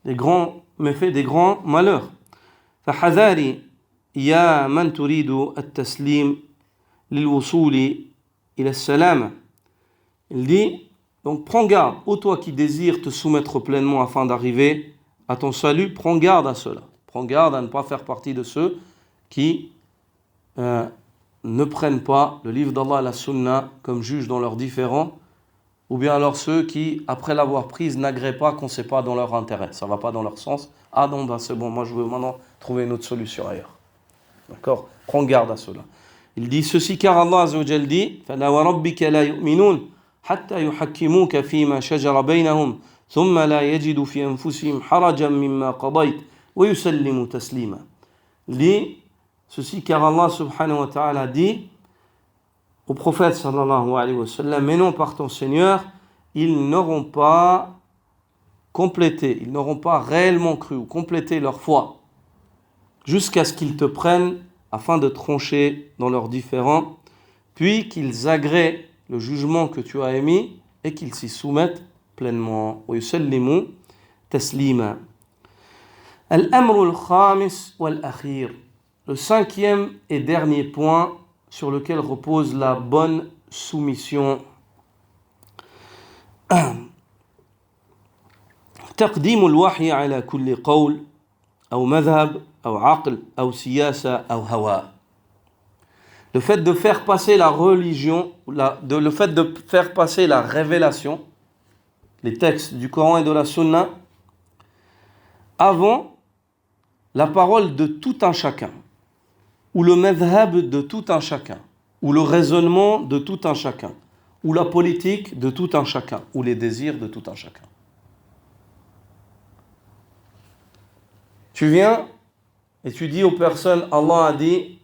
grands méfaits, des grands malheurs. فحذاري يا من تريد التسليم للوصول إلى السلامة. Il dit, donc prends garde, ô toi qui désires te soumettre pleinement afin d'arriver à ton salut, prends garde à cela. Prends garde à ne pas faire partie de ceux qui ne prennent pas le livre d'Allah et la sunna comme juge dans leurs différends, ou bien alors ceux qui, après l'avoir prise, n'agréent pas qu'on ne sait pas dans leur intérêt, ça ne va pas dans leur sens. Ah non, c'est bon, moi je veux maintenant trouver une autre solution ailleurs. D'accord? Prends garde à cela. Il dit ceci car Allah Azza wa Jal dit فَلَا وَرَبِّكَ لَا يُؤْمِنُونَ حَتَّى يُحَكِّمُوكَ فِيمَا شَجَرَ بَيْنَهُمْ ثُمَّ لَا يَجِدُوا فِي أَنفُسِهِمْ حَرَجًا مِمَّا قَضَيْتَ وَيُسَلِّمُوا تَسْلِيمًا. Il dit ceci car Allah subhanahu wa ta'ala dit au prophète sallallahu alayhi wa sallam, mais non par ton Seigneur, ils n'auront pas complété, ils n'auront pas réellement cru ou complété leur foi jusqu'à ce qu'ils te prennent afin de trancher dans leurs différends, puis qu'ils agréent le jugement que tu as émis et qu'ils s'y soumettent pleinement. وَيُسَلِّمُوا تَسْلِيمًا. Al-amru al-khamis wal-akhir. Le cinquième et dernier point sur lequel repose la bonne soumission. تقديم الوحي على كل قول أو مذهب أو عقل أو سياسة أو هوى. Le fait de faire passer la religion, le fait de faire passer la révélation, les textes du Coran et de la Sunna, avant la parole de tout un chacun, ou le madhab de tout un chacun, ou le raisonnement de tout un chacun, ou la politique de tout un chacun, ou les désirs de tout un chacun. Tu viens et tu dis aux personnes, Allah a dit,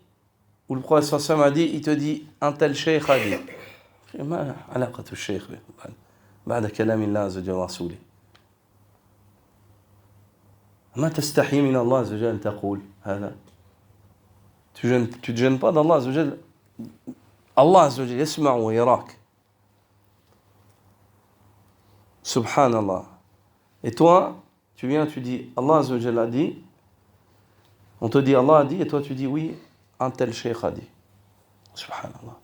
ou le prophète sallallahu alayhi wa sallam a dit, il te dit, un tel cheikh a dit. ما علاقة الشيخ بعد كلام الله عز وجل ورسوله. ما تستحي من الله عز وجل أن تقول هذا. Tu te gênes pas d'Allah عز وجل. Allah عز وجل يسمع ويراك. Subhanallah. Et toi, tu viens, tu dis, Allah عز وجل a dit, on te dit Allah a dit, et toi tu dis oui, un tel cheikh a dit. Subhanallah.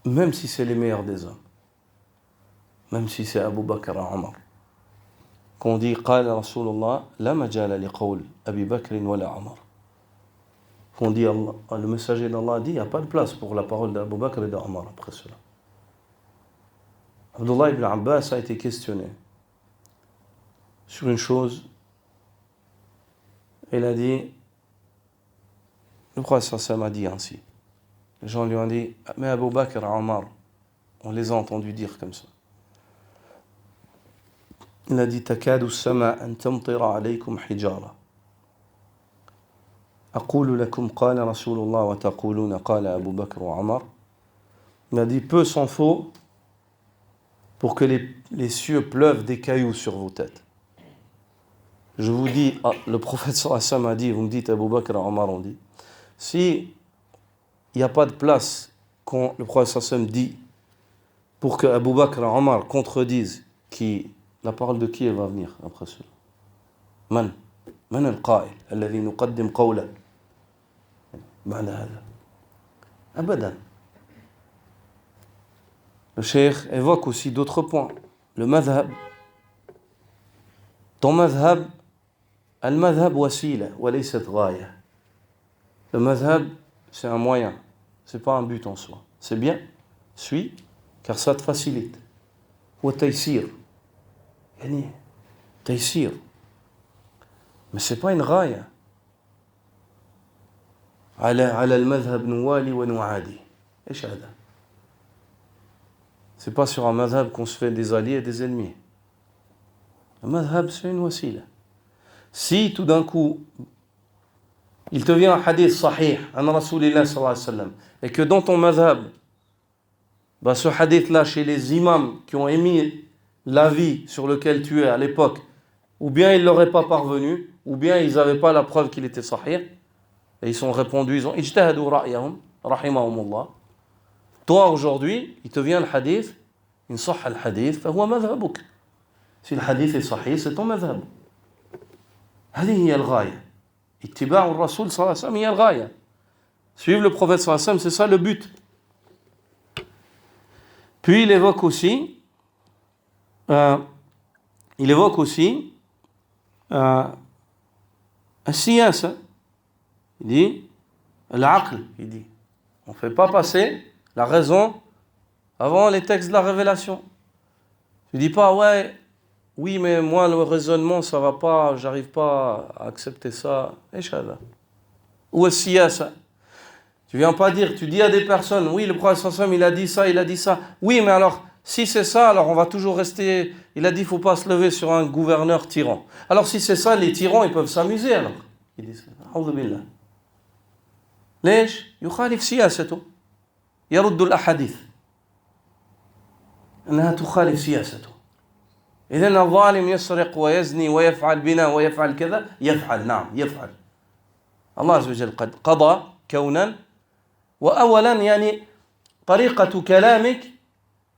Même si c'est les meilleurs des hommes, même si c'est Abu Bakr et Omar, qu'on dit قال رسول الله لا مجال لقول أبي بكر ولا عمر, qu'on dit Allah, le messager d'Allah a dit, il n'y a pas de place pour la parole d'Abu Bakr et d'Omar après cela. Abdullah ibn Abbas a été questionné sur une chose. Il a dit, le prophète sallallahu a dit ainsi. Les gens lui ont dit, mais Abu Bakr et Omar, on les a entendus dire comme ça. Il a dit, تكاد السماء أن تمطر عليكم حجارة. أقول لكم قال رسول الله وتقولون قال أبو بكر وعمر. Il a dit, peu s'en faut pour que les cieux pleuvent des cailloux sur vos têtes. Je vous dis, le prophète sallallahu alayhi wa sallam a dit, vous me dites Abu Bakr et Omar ont dit, si il n'y a pas de place quand le prophète sallallahu alayhi wa sallam dit pour que Abu Bakr et Omar contredisent la parole de qui elle va venir après cela. من القائل الذي نقدم قولا بعد هذا أبدا. Le cheikh évoque aussi d'autres points. Le madhab. Ton madhab, al-madhab wasila wa laysat ghaya. Le madhab, c'est un moyen, c'est pas un but en soi. C'est bien, suis, car ça te facilite. Wa taysir. Yani, taysir. Mais c'est pas une ghaya. على المذهب نوالي ونعادي. ايش هذا؟ C'est pas sur un madhab qu'on se fait des alliés et des ennemis. Le madhab, c'est une wasila. Si tout d'un coup, il te vient un hadith sahih, un Rasulillah sallallahu alayhi wa sallam, et que dans ton madhab, ce hadith-là, chez les imams qui ont émis l'avis sur lequel tu es à l'époque, ou bien ils ne l'auraient pas parvenu, ou bien ils n'avaient pas la preuve qu'il était sahih, et ils sont répondus, ils ont ijtahadu ra'yahum, rahimahumullah. Toi, aujourd'hui, il te vient le hadith, in sahha al-hadith, fa huwa madhhabuk. Si le hadith est sahih, c'est ton madhhab. هذه هي الغاية. اتباع الرسول صلى الله عليه وسلم هي الغاية. Suivre le prophète صلى الله عليه وسلم, c'est ça le but. Puis il évoque aussi السياسة. Il dit العقل. Il dit on ne fait pas passer la raison avant les textes de la révélation. Tu ne dis pas oui mais moi le raisonnement ça va pas, j'arrive pas à accepter ça. Inch'Allah. Ou السياسة. Tu viens pas dire, tu dis à des personnes, oui le prophète sallallahu alayhi wa sallam il a dit ça. Oui mais alors si c'est ça, alors on va toujours rester. Il a dit, il ne faut pas se lever sur un gouverneur tyran. Alors si c'est ça, les tyrans, ils peuvent s'amuser alors. Il dit ça. A'udhu billah. ليش؟ يخالف سياسته. يرد الأحاديث. أنها تخالف سياسته. إذن الظالم يسرق ويزني ويفعل بنا ويفعل كذا. يفعل نعم يفعل. الله عز وجل قد قضى كونا. وأولا يعني طريقة كلامك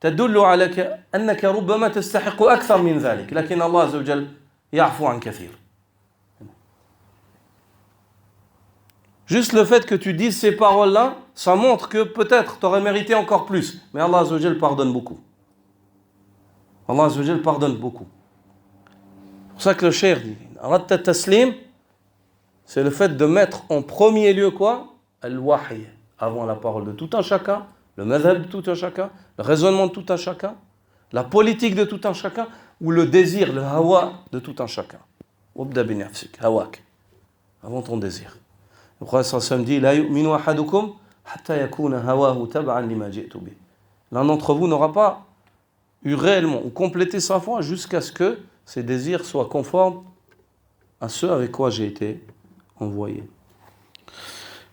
تدل على أنك ربما تستحق أكثر من ذلك لكن الله عز وجل يعفو عن كثير. Juste le fait que tu dises ces paroles-là, ça montre que peut-être tu aurais mérité encore plus. Mais Allah Azza wa Jal pardonne beaucoup. Allah Azza wa Jal pardonne beaucoup. pour ça que le cheikh dit, Aradta taslim, c'est le fait de mettre en premier lieu quoi? Al-wahy, avant la parole de tout un chacun, le madhab de tout un chacun, le raisonnement de tout un chacun, la politique de tout un chacun, ou le désir, le hawa de tout un chacun. Wabda bi nafsik, hawak, avant ton désir. Le prophète sallam dit, la yu'minu ahadukum hatta yakuna hawahu tab'an lima ji'tu bi. L'un d'entre vous n'aura pas eu réellement ou complété sa foi jusqu'à ce que ses désirs soient conformes à ceux avec quoi j'ai été envoyé.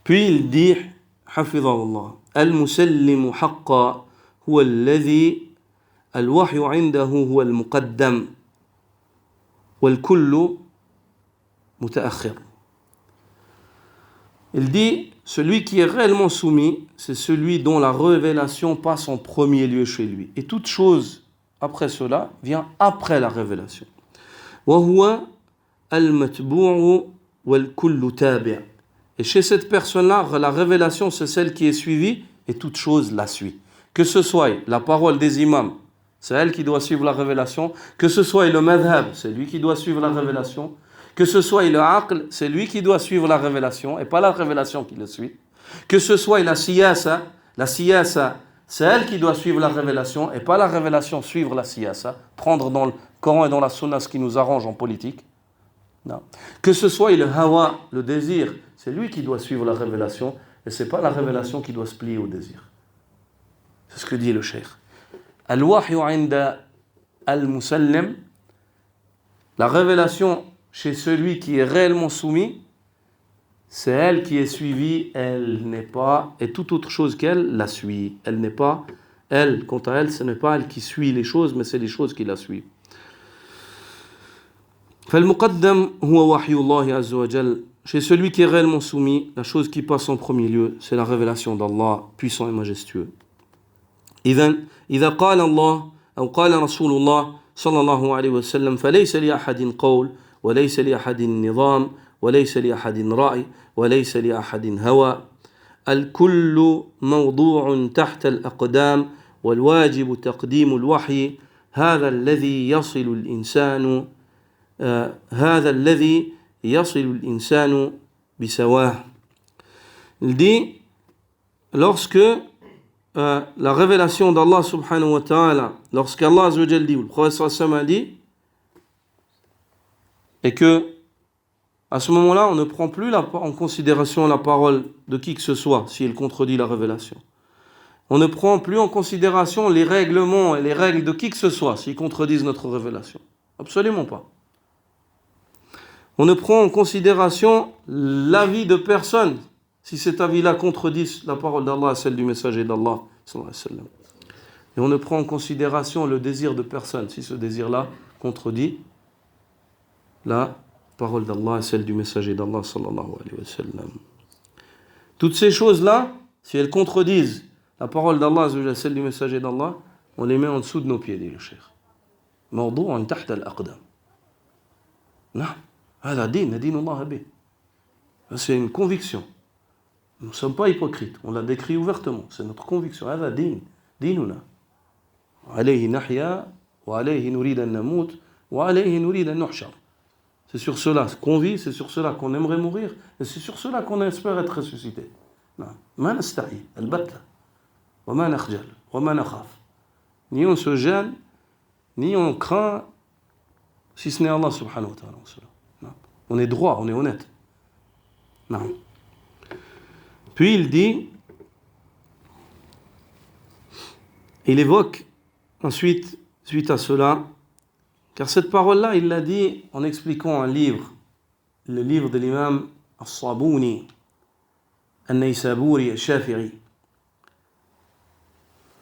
Puis il dit, hafidhahullah, al-musallimu haqqa huwa alladhi al-wahyu 'indahu huwa al-muqaddam wal-kullu muta'akhir. Il dit, celui qui est réellement soumis, c'est celui dont la révélation passe en premier lieu chez lui. Et toute chose après cela vient après la révélation. وَهُوَ الْمَتْبُوعُ وَالْكُلُّ تَابِعُ. Et chez cette personne-là, la révélation, c'est celle qui est suivie et toute chose la suit. Que ce soit la parole des imams, c'est elle qui doit suivre la révélation. Que ce soit le madhab, c'est lui qui doit suivre la révélation. Que ce soit le aql, c'est lui qui doit suivre la révélation et pas la révélation qui le suit. Que ce soit la siyasa, c'est elle qui doit suivre la révélation et pas la révélation suivre la siyasa. Prendre dans le Coran et dans la sunna ce qui nous arrange en politique. Non. Que ce soit le hawa, le désir, c'est lui qui doit suivre la révélation et c'est pas la révélation qui doit se plier au désir. C'est ce que dit le cheikh. Al-wahyu 'inda al-musallim, la révélation chez celui qui est réellement soumis, c'est elle qui est suivie, elle n'est pas, et toute autre chose qu'elle la suit. Elle n'est pas, elle, quant à elle, ce n'est pas elle qui suit les choses, mais c'est les choses qui la suivent. فالمقدم هو وحي الله عز وجل. Chez celui qui est réellement soumis, la chose qui passe en premier lieu, c'est la révélation d'Allah, puissant et majestueux. إذا قال الله أو قال رسول الله صلى الله عليه وسلم فليس لأحد قول وليس لأحد نظام وليس لأحد رأي وليس لأحد هوى الكل موضوع تحت الأقدام والواجب تقديم الوحي هذا الذي يصل الإنسان بسواه. Il dit, lorsque la révélation d'Allah subhanahu wa ta'ala, lorsqu'Allah azza wa jalla dit, ou le prophète sallallahu alayhi wa sallam a dit, et que à ce moment-là, on ne prend plus en considération la parole de qui que ce soit si elle contredit la révélation. On ne prend plus en considération les règlements et les règles de qui que ce soit s'ils contredisent notre révélation. Absolument pas. On ne prend en considération l'avis de personne si cet avis-là contredit la parole d'Allah et celle du messager d'Allah. Et on ne prend en considération le désir de personne si ce désir-là contredit la parole d'Allah et celle du messager d'Allah sallallahu alayhi wa sallam. Toutes ces choses-là, si elles contredisent la parole d'Allah et celle du messager d'Allah, on les met en dessous de nos pieds, dit le cheikh. موضوع تحت الأقدام. نعم هذا دين الله به. C'est une conviction. Nous ne sommes pas hypocrites, on l'a décrit ouvertement, c'est notre conviction. هذا ديننا. عليه نحيا وعليه نريد أن نموت وعليه نريد أن نحشر. C'est sur cela qu'on vit, c'est sur cela qu'on aimerait mourir, et c'est sur cela qu'on espère être ressuscité. ما نستحي البتة وما نخجل وما نخاف. Ni on se gêne, ni on craint, si ce n'est Allah subhanahu wa ta'ala. On est droit, on est honnête. Non. Puis il dit, il évoque ensuite, suite à cela, car cette parole-là, il l'a dit en expliquant un livre, le livre de l'imam As-Sabuni, An-Naysaburi Al-Shafi'i,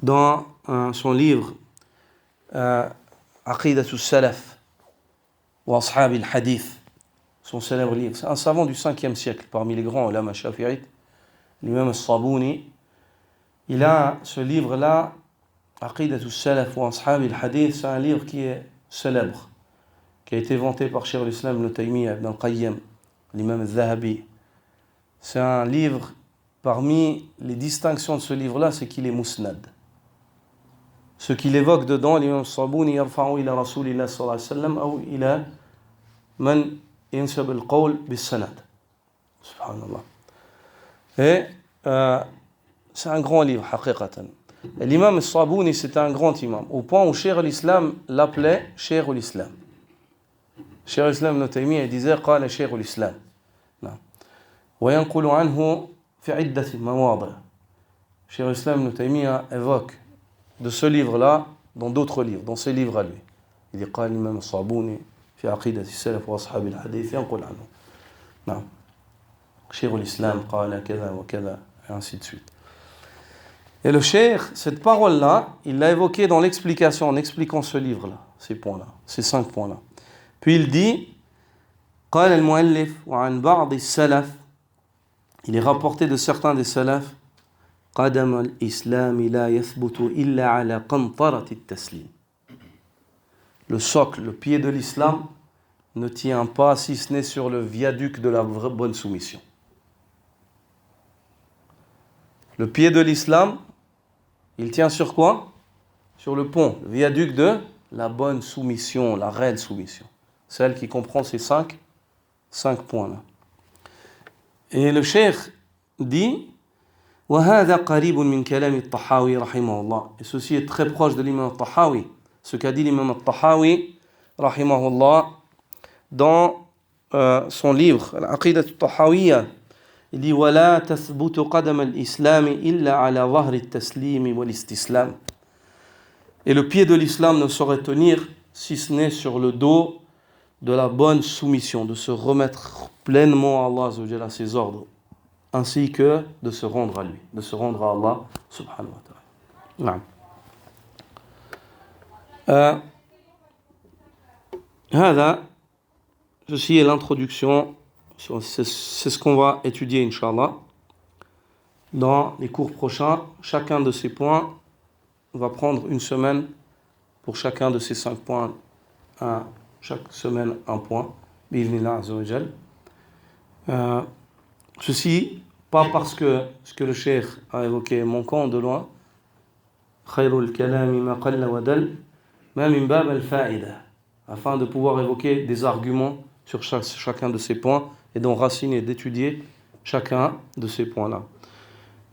dans son livre Aqidatus Salaf wa Ashab al-Hadith, son célèbre livre. C'est un savant du 5e siècle, parmi les grands ulama shafi'ites, l'imam As-Sabuni. Il a ce livre-là, Aqidatus Salaf wa Ashab al-Hadith, c'est un livre qui est célèbre, qui a été vanté par Cheikh al-Islam Ibn Taymiyyah, Ibn al-Qayyim, l'imam al-Zahabi. C'est un livre, parmi les distinctions de ce livre-là, c'est qu'il est musnad. Ce qu'il évoque dedans, l'imam Sabuni yarfa'u ila Rasulillah sallallahu alayhi wa sallam ou ila من ينسب القول بالسند. Subhanallah. Et c'est un grand livre, haqiqatan. Et l'imam al-Sabouni, c'était un grand imam, au point où Cheikh al-Islam l'appelait Cheikh al-Islam. Cheikh al-Islam Ibn Taymiyyah disait قال شيخ الإسلام. نعم. وينقل عنه في عدة مواضع. Cheikh al-Islam Ibn Taymiyyah évoque de ce livre-là dans d'autres livres, dans ses livres à lui. Il dit قال الإمام الصابوني في عقيدة السلف وأصحاب الحديث ينقل عنه. نعم. Cheikh al-Islam قال كذا وكذا et ainsi de suite. Et le cheikh, cette parole-là, il l'a évoquée dans l'explication, en expliquant ce livre-là, ces points-là, ces 5 points-là. Puis il dit, قال المؤلف وعن بعض السلف, il est rapporté de certains des salafs, قدم الإسلام لا يثبت إلا على قنطرة التسليم. Le socle, le pied de l'islam ne tient pas si ce n'est sur le viaduc de la vraie bonne soumission. Le pied de l'islam, il tient sur quoi? Sur le pont, le viaduc de la bonne soumission, la réelle soumission. Celle qui comprend ces 5 points-là. Et le cheikh dit وهذا قريب من كلام الطحاوي رحمه الله. Et ceci est très proche de l'imam al-Tahawi. Ce qu'a dit l'imam al-Tahawi رحمه الله dans son livre العقيدة الطحاوية. Il dit ولا تثبت قدم الإسلام إلا على ظهر التسليم والاستسلام. Et le pied de l'islam ne saurait tenir si ce n'est sur le dos de la bonne soumission, de se remettre pleinement à Allah Azza wa Jalla, à ses ordres, ainsi que de se rendre à lui, de se rendre à Allah subhanahu wa ta'ala. هذا, ceci est l'introduction, c'est ce qu'on va étudier Inch'Allah dans les cours prochains. Chacun de ces points va prendre une semaine pour chacun de ces 5 points, chaque semaine un point, bi'idhnillah azza wa jal. Ceci, pas parce que ce que le cheikh a évoqué est manquant de loin, khayrul kalami ma qalla wa dal, ma min bab al-fa'ida, afin de pouvoir évoquer des arguments sur chacun de ces points et d'enraciner, d'étudier chacun de ces points-là.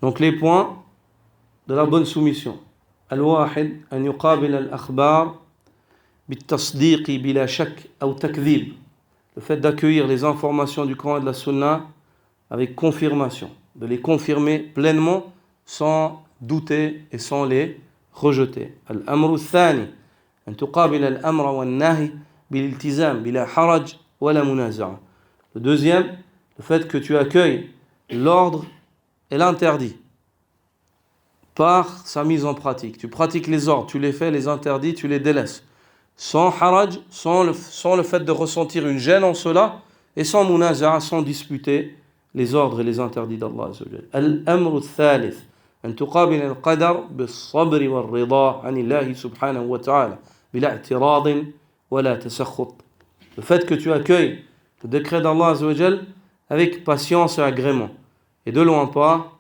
Donc les points de la bonne soumission. Al-wahid, an yuqabil al-akhbar bit-tasdiqi bila shak ou takdhib. Le fait d'accueillir les informations du Coran et de la Sunna avec confirmation, de les confirmer pleinement sans douter et sans les rejeter. Al-amru thani, an tuqabil al-amra wal-nahi bil-iltizam bila haraj wala munaza'a. Le deuxième, le fait que tu accueilles l'ordre et l'interdit par sa mise en pratique. Tu pratiques les ordres, tu les fais, les interdits, tu les délaisses. Sans haraj, sans le fait de ressentir une gêne en cela, et sans munaza'a, sans disputer les ordres et les interdits d'Allah Azza wa Jalla. Al-amru al-thalith, an tuqabil al-qadar bis-sabri wal-rida anillahi subhanahu wa ta'ala, bila i'tiradin wala tasakhut. Le fait que tu accueilles le décret d'Allah Azza wa Jalla avec patience et agrément, et de loin pas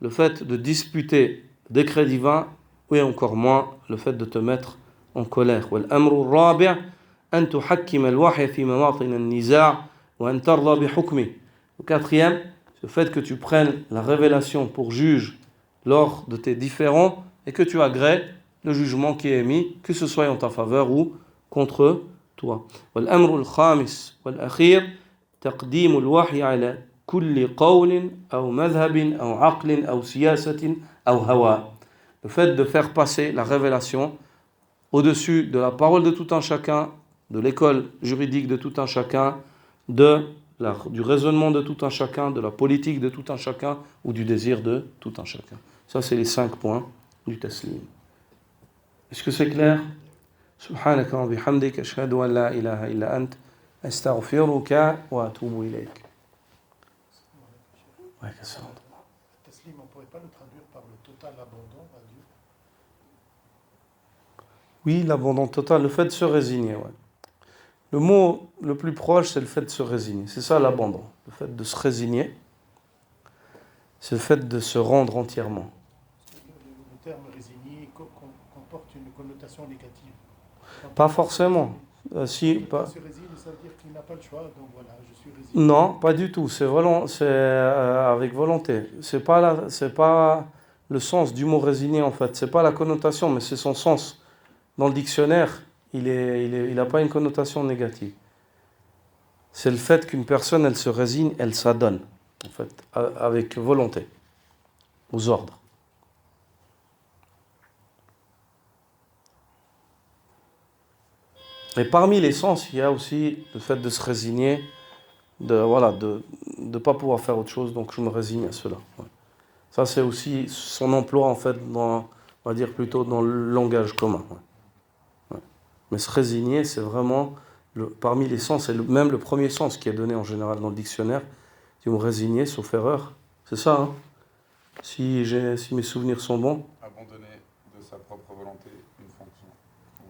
le fait de disputer le décret divin, et encore moins le fait de te mettre en colère. والأمر الرابع أن تحكم الوحي في مواطن النزاع وأن ترضى بحكمه. Le quatrième, le fait que tu prennes la révélation pour juge lors de tes différends et que tu agrées le jugement qui est émis, que ce soit en ta faveur ou contre toi. والأمر الخامس والأخير تقديم الوحي على كل قول أو مذهب أو عقل أو سياسة أو هوى. Le fait de faire passer la révélation au-dessus de la parole de tout un chacun, de l'école juridique de tout un chacun, du raisonnement de tout un chacun, de la politique de tout un chacun ou du désir de tout un chacun. Ça, c'est les 5 points du taslim. Est-ce que c'est clair? Subhanaka wa bihamdik, ashhadu an la ilaha illa ant, astaghfiruka wa atubu ilayk. Ouais, qu'est-ce que Le taslim, on ne pourrait pas le traduire par le total abandon à Dieu? Oui, l'abandon total, le fait de se résigner. Ouais. Le mot le plus proche, c'est le fait de se résigner. C'est ça l'abandon. Le fait de se résigner, c'est le fait de se rendre entièrement. Le terme résigné comporte une connotation négative. Pas forcément. Si, Quand pas. il se résigne, ça veut dire qu'il n'a pas le choix, donc voilà, je suis résigné. Non, pas du tout. C'est avec volonté. C'est pas le sens du mot résigné en fait. C'est pas la connotation, mais c'est son sens. Dans le dictionnaire, il a pas une connotation négative. C'est le fait qu'une personne, elle se résigne, elle s'adonne, en fait, avec volonté, aux ordres. Et parmi les sens, il y a aussi le fait de se résigner, de pas pouvoir faire autre chose, donc je me résigne à cela. Ouais. Ça, c'est aussi son emploi, en fait, on va dire plutôt dans le langage commun. Ouais. Ouais. Mais se résigner, c'est vraiment, parmi les sens, c'est même le premier sens qui est donné en général dans le dictionnaire. Si vous me résignez, sauf erreur, c'est ça, hein? Si mes souvenirs sont bons. Abandonner de sa propre volonté une fonction ou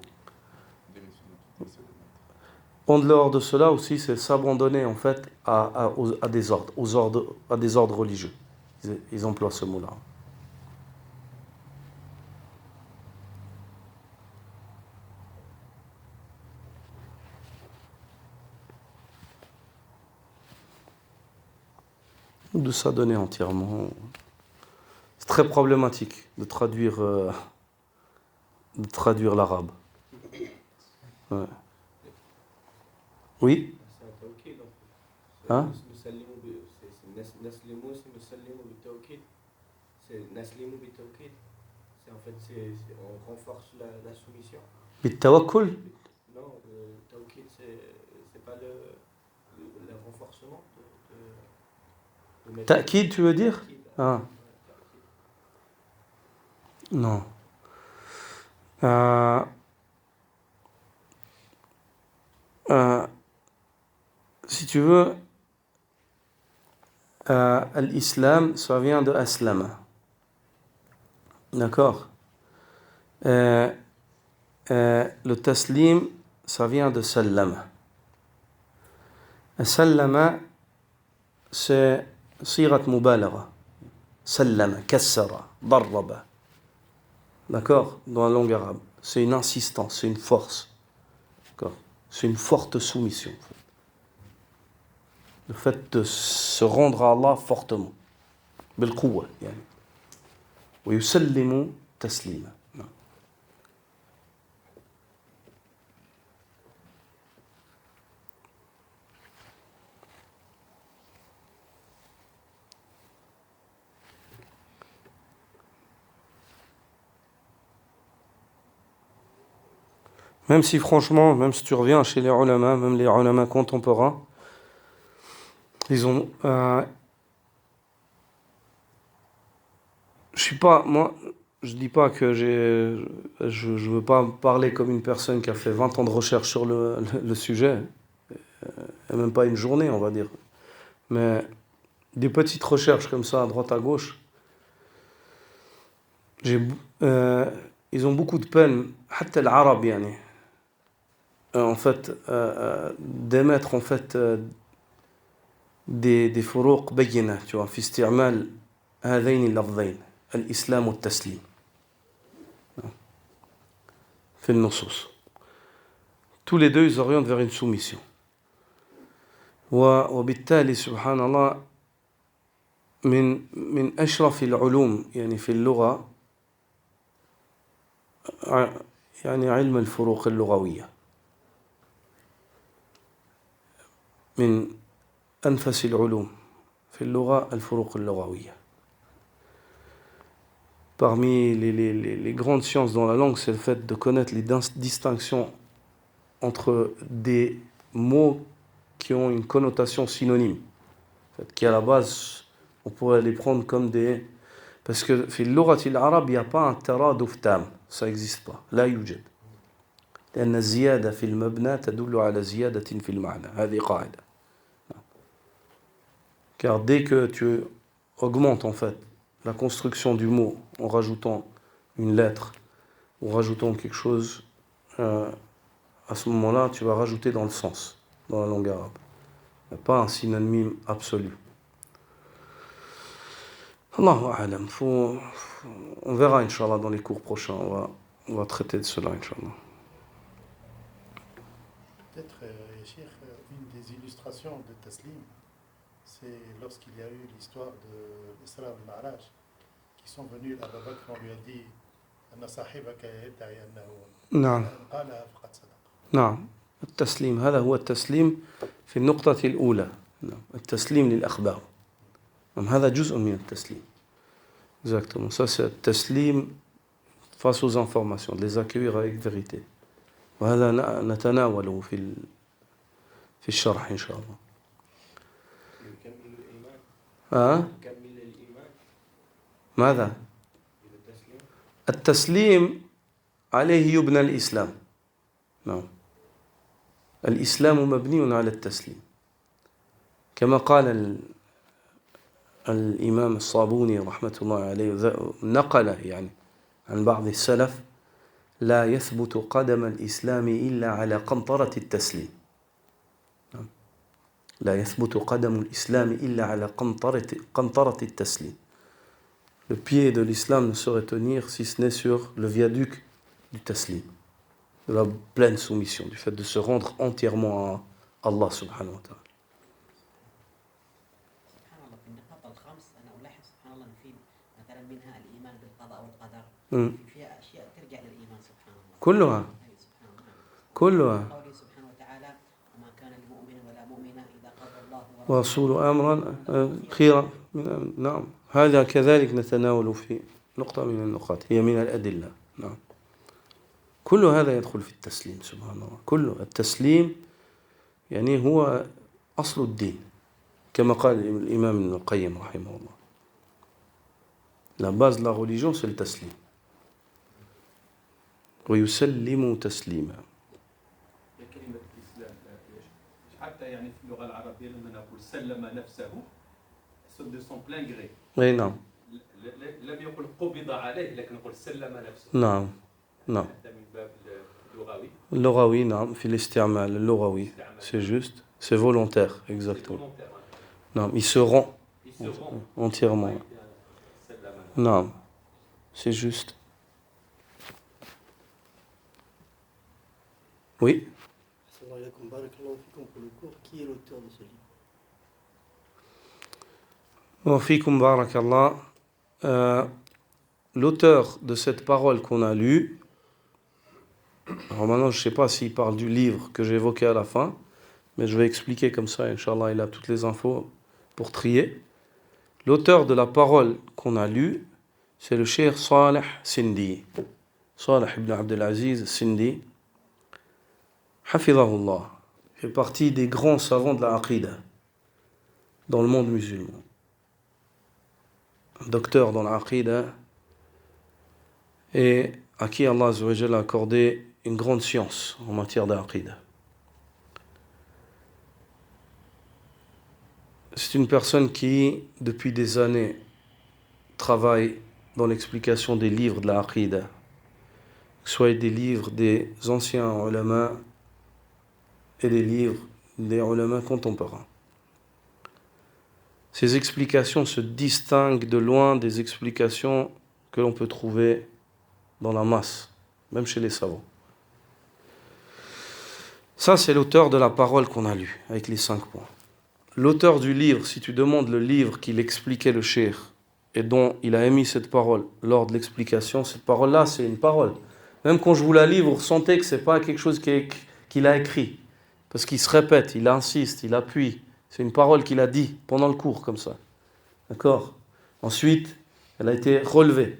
démissionner tout décès de maître. En dehors de cela aussi, c'est s'abandonner en fait à des ordres, à des ordres religieux. Ils emploient ce mot-là. Ou de s'adonner entièrement. C'est très problématique de traduire l'arabe. Ouais. Oui? C'est un tawkid en fait. Hein? C'est naslimu, c'est musallimu bitawkid. C'est naslimu bitawkid. C'est en fait, on renforce la soumission. Bitawakkul? Non, le tawkid, c'est pas le renforcement de mettre. Ta'kid, tu veux dire? Ta'kid, Ah, ta'kid. non. Euh, si tu veux, l'islam, ça vient de aslama. D'accord? Le taslim, ça vient de sallama. Sallama, c'est sirat mubalagha. Sallama, kassara, darraba. D'accord? Dans la langue arabe. C'est une insistance, c'est une force. D'accord? C'est une forte soumission. Le fait de se rendre à Allah fortement. Bilquwa, yani. Wa yusallimu taslima. Même si franchement, même si tu reviens chez les ulama, même les ulama contemporains, ils ont... je suis pas... Moi, je dis pas que je veux pas parler comme une personne qui a fait 20 ans de recherche sur le sujet, et même pas une journée, on va dire. Mais des petites recherches comme ça, à droite à gauche, ils ont beaucoup de peine, حتى العرب يعني, en fait, d'émettre en fait des فروق بينة, tu vois, في استعمال هذين اللفظين الإسلام والتسليم في النصوص. Tous les deux, ils orientent vers une soumission. وبالتالي سبحان الله من أشرف العلوم يعني في اللغة يعني علم الفروق اللغوية. من أنفس العلوم في اللغة الفروق اللغوية. Parmi les grandes sciences dans la langue, c'est le fait de connaître les distinctions entre des mots qui ont une connotation synonyme. En fait, qui à la base, on pourrait les prendre comme des... Parce que في اللغة العرب, il n'y a pas un ترادف تام. Ça n'existe pas. لا يوجد. لأن الزيادة في المبنى تدل على زيادة في المعنى. هذه قاعدة. Car dès que tu augmentes en fait la construction du mot en rajoutant une lettre ou rajoutant quelque chose, à ce moment-là, tu vas rajouter dans le sens, dans la langue arabe. Il n'y a pas un synonyme absolu. Allahu a'lam. On verra, Inch'Allah, dans les cours prochains. On va traiter de cela, Inch'Allah. peut-être, Cheikh, une des illustrations de Taslim, c'est lorsqu'il y a eu l'histoire de l'Isra al-Ma'raj, qui sont venus à Abu Bakr, on lui a dit أن صاحبك يدعي أنه نعم قالها فقد صدق. نعم التسليم هذا هو التسليم في النقطة الأولى نعم. التسليم للأخبار نعم. هذا جزء من التسليم exactement ça c'est التسليم face aux informations de les accueillir avec vérité وهذا نتناوله في الشرح إن شاء الله يكمل الإيمان يكمل الإيمان ماذا التسليم التسليم عليه يبنى الإسلام نعم الإسلام مبني على التسليم كما قال الإمام الصابوني رحمة الله عليه نقل يعني عن بعض السلف لا يثبت قدم الإسلام إلا على قنطرة التسليم نعم. لا يثبت قدم الإسلام إلا على قنطرة التسليم. Le pied de l'islam ne saurait tenir si ce n'est sur le viaduc du taslim, de la pleine soumission, du fait de se rendre entièrement à Allah subhanahu wa ta'ala. سبحان الله في النقاط الخمس أنا ألاحظ سبحان الله إن في مثلا منها الإيمان بالقضاء والقدر فيها أشياء ترجع للإيمان سبحان الله كلها أي سبحان الله كلها قوله سبحانه وتعالى وما كان لمؤمن ولا مؤمنة إذا قضى الله ورسول أمرا خيرا نعم هذا كذلك نتناول في نقطة من النقاط هي من الأدلة نعم كل هذا يدخل في التسليم سبحان الله كله التسليم يعني هو أصل الدين كما قال الإمام ابن القيم رحمه الله la base de la religion c'est le taslim ويسلم تسليما كلمة الإسلام حتى يعني في اللغة العربية لما نقول سلم نفسه de son plein gré. أي نعم لم يقل قبض عليه لكن يقول سلم نفسه. نعم نعم هذا من باب اللغوي. اللغوي نعم في الاستعمال اللغوي c'est juste c'est volontaire exactement نعم il se rend entièrement نعم c'est juste oui Qui est l'auteur de ce livre? Wafikum barakallah. L'auteur de cette parole qu'on a lue, alors maintenant je ne sais pas s'il parle du livre que j'ai évoqué à la fin, mais je vais expliquer comme ça, Inch'Allah, il a toutes les infos pour trier. L'auteur de la parole qu'on a lue, c'est le Cheikh Saleh Sindi, Saleh ibn Abdelaziz Sindi, Hafidhahullah, fait partie des grands savants de la Aqidah dans le monde musulman. Docteur dans l'Aqidah et à qui Allah Azza wa Jalla a accordé une grande science en matière d'Aqidah. C'est une personne qui, depuis des années, travaille dans l'explication des livres de l'Aqidah, soit des livres des anciens ulama et des livres des ulama contemporains. Ces explications se distinguent de loin des explications que l'on peut trouver dans la masse, même chez les savants. Ça, c'est l'auteur de la parole qu'on a lue, avec les 5 points. L'auteur du livre, si tu demandes le livre qu'il expliquait le cheikh et dont il a émis cette parole lors de l'explication, cette parole-là, c'est une parole. Même quand je vous la lis, vous ressentez que ce n'est pas quelque chose qu'il a écrit. Parce qu'il se répète, il insiste, il appuie. C'est une parole qu'il a dit pendant le cours, comme ça. D'accord ? Ensuite, elle a été relevée.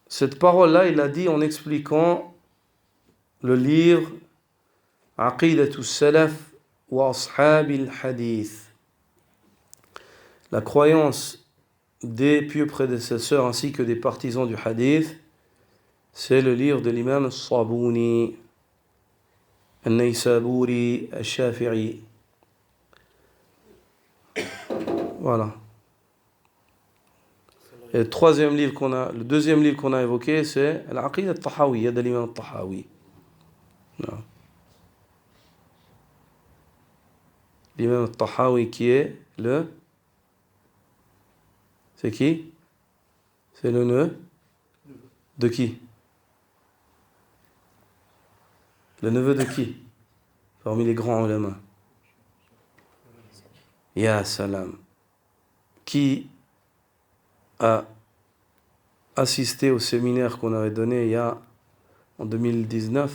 Cette parole-là, il l'a dit en expliquant le livre Aqidatu Salaf wa Ashabil Hadith. La croyance des pieux prédécesseurs ainsi que des partisans du hadith, c'est le livre de l'imam Sabuni. Al-Naysaburi, Al-Shafi'i. Voilà. Et le deuxième livre qu'on a évoqué, c'est Al-Aqid al-Tahawiyya de l'imam al-Tahawi. L'imam al-Tahawi qui est le... C'est qui? C'est le neveu de qui? Le neveu de qui? Parmi les grands ulama. Ya salam. Qui a assisté au séminaire qu'on avait donné en 2019,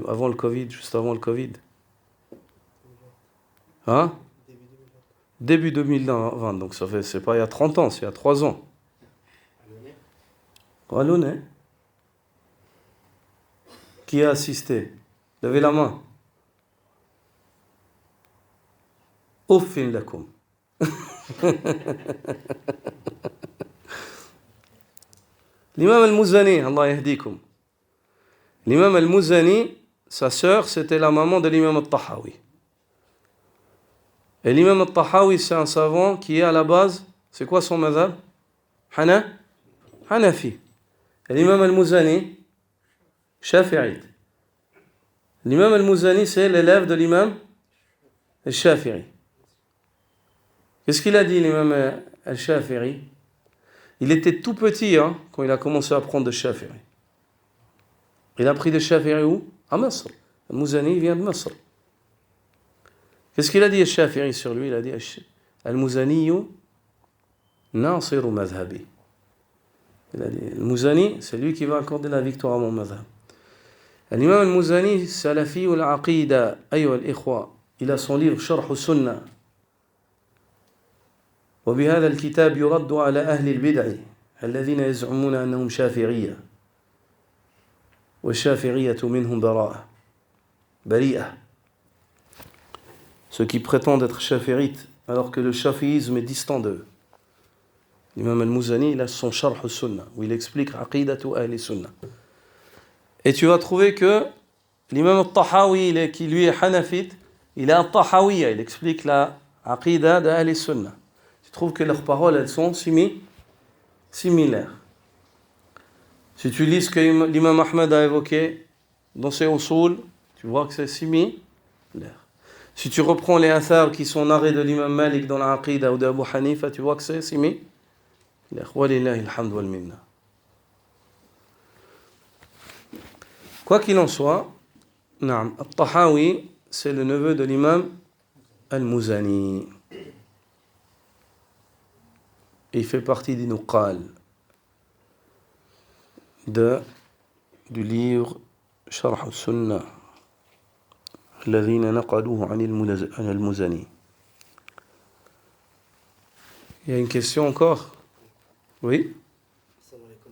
avant le Covid, juste avant le Covid? Hein? Début 2020, donc c'est pas il y a 30 ans, c'est il y a 3 ans. À Launay. Qui a assisté? Levez la main. Uffin lakum. L'imam al-Muzani, Allah yahdikum. L'imam al-Muzani, sa sœur, c'était la maman de l'imam al-Tahawi. Et l'imam al-Tahawi, c'est un savant qui est à la base, c'est quoi son madhab? Hanafi. Et l'imam al-Muzani, Shafi'ite. L'imam al-Muzani, c'est l'élève de l'imam al-Shafi'i. Qu'est-ce qu'il a dit, l'imam al-Shafi'i? Il était tout petit quand il a commencé à apprendre de Shafi'i. Il a appris de Shafi'i où? À Masr. Al-Muzani vient de Masr. Qu'est-ce qu'il a dit al-Shafi'i sur lui? Il a dit Al-Muzani nasiru madhabi. Il a dit Al-Muzani, c'est lui qui va accorder la victoire à mon madhab. L'imam al-Muzani, salafi ou al-aqida, ayyuha al-ikhwa, il a son livre Sharh Sunnah. وبهذا الكتاب يرد على أهل البدع الذين يزعمون أنهم شافعية والشافعية منهم بريئة. Ceux qui prétendent être shafi'ites alors que le shafi'isme est distant d'eux. L'imam al-Muzani, il a son Sharh Sunnah où il explique Aqidatu Ahli Sunnah. Et tu vas trouver que l'imam al-Tahawi, qui lui est hanafite, il est un Tahawiyya, il explique la Aqida de Ahli Sunnah. Tu trouves que leurs paroles, elles sont similaires. Si tu lis ce que l'imam Ahmed a évoqué dans ses usul, tu vois que c'est similaire. Si tu reprends les athars qui sont narrés de l'imam Malik dans la Aqida ou d'Abu Hanifa, tu vois que c'est similaire. Walillahi alhamdu wal minna. Quoi qu'il en soit, Al-Tahawi, c'est le neveu de l'imam Al-Muzani. Il fait partie des nuqal du livre Sharh Sunnah الذين نقلوه عن المزني. Il y a une question encore? Oui?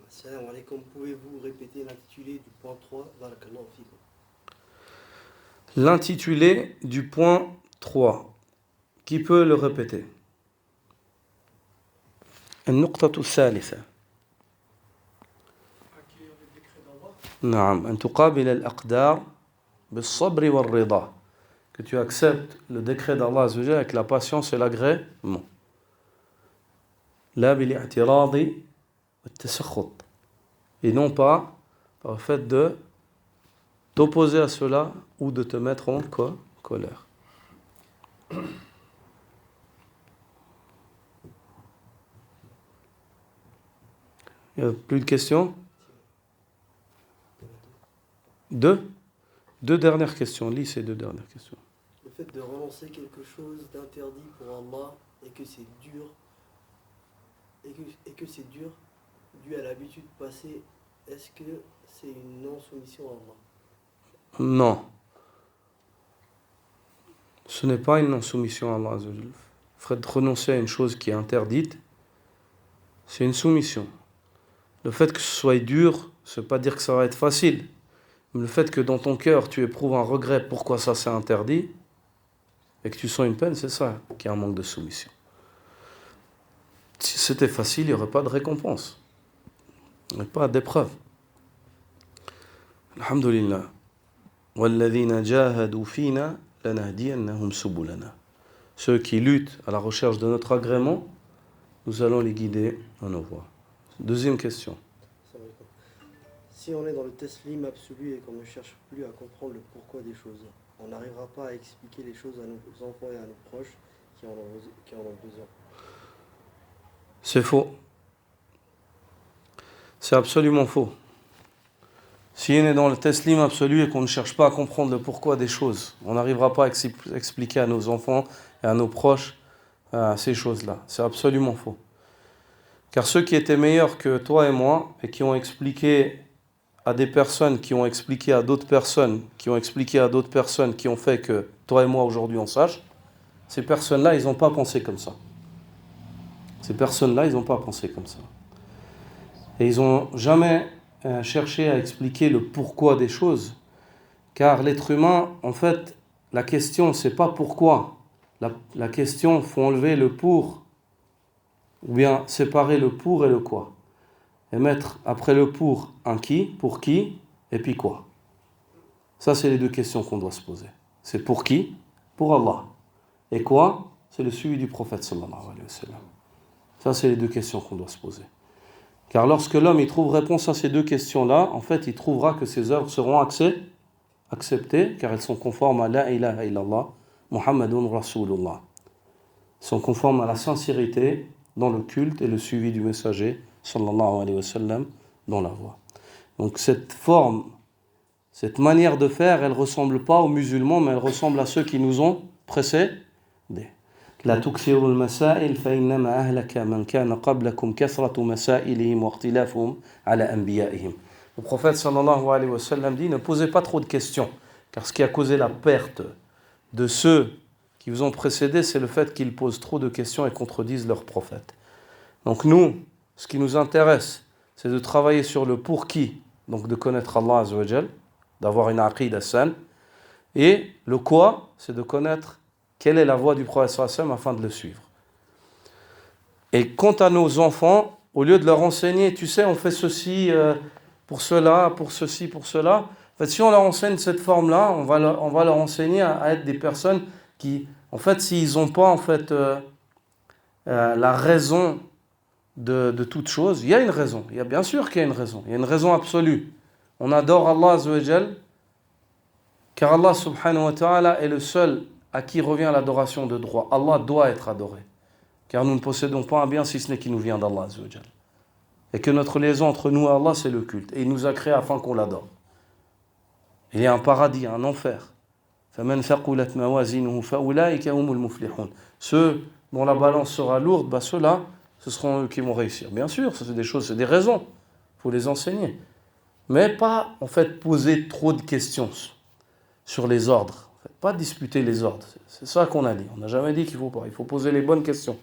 Assalamu alaikum. Pouvez-vous répéter l'intitulé du point 3? Barakallahu fikum. L'intitulé du point 3. Qui peut le répéter? النقطة الثالثة. نعم. أن تقابل الأقدار بالصبر والرضا. Que tu acceptes le décret d'Allah Azza wa Jalla avec la patience et l'agrément. لا بالاعتراض والتسخط. Et non pas par le fait de t'opposer à cela ou de te mettre en colère. Il n'y a plus de questions? Deux dernières questions. Lis ces 2 dernières questions. Le fait de renoncer quelque chose d'interdit pour Allah et que c'est dur, dû à l'habitude passée, est-ce que c'est une non-soumission à Allah? Non. Ce n'est pas une non-soumission à Allah. Le fait de renoncer à une chose qui est interdite, c'est une soumission. Le fait que ce soit dur, ça ne veut pas dire que ça va être facile. Mais le fait que dans ton cœur, tu éprouves un regret pourquoi ça c'est interdit, et que tu sens une peine, c'est ça qui est un manque de soumission. Si c'était facile, il n'y aurait pas de récompense. Il n'y aurait pas d'épreuve. Alhamdulillah. وَالَّذِينَ جَاهَدُوا فِينَا لَنَهْدِيَنَّهُمْ سُبُلَنَا. Ceux qui luttent à la recherche de notre agrément, nous allons les guider à nos voies. Deuxième question. Si on est dans le taslim absolu et qu'on ne cherche plus à comprendre le pourquoi des choses, on n'arrivera pas à expliquer les choses à nos enfants et à nos proches qui en ont besoin. C'est faux. C'est absolument faux. Si on est dans le taslim absolu et qu'on ne cherche pas à comprendre le pourquoi des choses, on n'arrivera pas à expliquer à nos enfants et à nos proches ces choses-là. C'est absolument faux. Car ceux qui étaient meilleurs que toi et moi et qui ont expliqué à des personnes, qui ont expliqué à d'autres personnes, qui ont expliqué à d'autres personnes, qui ont fait que toi et moi aujourd'hui on sache, ces personnes-là, ils n'ont pas pensé comme ça. Ces personnes-là, ils n'ont pas pensé comme ça. Et ils n'ont jamais cherché à expliquer le pourquoi des choses. Car l'être humain, en fait, la question, c'est pas pourquoi. La question, il faut enlever le pour, ou bien séparer le pour et le quoi. Et mettre après le pour un qui, et puis quoi. Ça, c'est les deux questions qu'on doit se poser. C'est pour qui? Pour Allah. Et quoi? C'est le suivi du prophète sallallahu alayhi wa sallam. Ça, c'est les deux questions qu'on doit se poser. Car lorsque l'homme il trouve réponse à ces deux questions-là, en fait, il trouvera que ses œuvres seront acceptées, car elles sont conformes à la ilaha illallah, Muhammadun Rasulullah. Elles sont conformes à la sincérité dans le culte et le suivi du messager, sallallahu alayhi wa sallam, dans la voie. Donc cette forme, cette manière de faire, elle ne ressemble pas aux musulmans, mais elle ressemble à ceux qui nous ont précédés. La tuksiru al-masail fa innama ahlaka man kana qablakum kathratu masailihim wa ikhtilafuhum ala anbiya'ihim. Le prophète sallallahu alayhi wa sallam dit: ne posez pas trop de questions, car ce qui a causé la perte de ceux qui vous ont précédés, c'est le fait qu'ils posent trop de questions et contredisent leurs prophètes. Donc nous, ce qui nous intéresse, c'est de travailler sur le pour qui, donc de connaître Allah Azza wa Jal, d'avoir une aqidah saine, et le quoi, c'est de connaître quelle est la voie du prophète sallallahu alayhi wa sallam afin de le suivre. Et quant à nos enfants, au lieu de leur enseigner, tu sais, on fait ceci pour cela, pour ceci, pour cela, en fait, si on leur enseigne cette forme-là, on va leur enseigner à être des personnes qui, en fait, s'ils n'ont pas en fait, la raison de toute chose, il y a une raison. Il y a bien sûr qu'il y a une raison. Il y a une raison absolue. On adore Allah Azza wa Jal, car Allah subhanahu wa ta'ala est le seul à qui revient l'adoration de droit. Allah doit être adoré, car nous ne possédons pas un bien si ce n'est qui nous vient d'Allah Azza wa Jal. Et que notre liaison entre nous et Allah, c'est le culte. Et il nous a créés afin qu'on l'adore. Il y a un paradis, un enfer. فَمَنْ ثَقُلَتْ مَوَازِينُهُ فَأُولَٰئِكَ هُمُ الْمُفْلِحُونَ. Ceux dont la balance sera lourde, ceux-là, ce seront eux qui vont réussir. Bien sûr, ça c'est des choses, c'est des raisons. Il faut les enseigner. Mais pas, en fait, poser trop de questions sur les ordres. En fait, pas disputer les ordres. C'est ça qu'on a dit. On n'a jamais dit qu'il faut pas. Il faut poser les bonnes questions.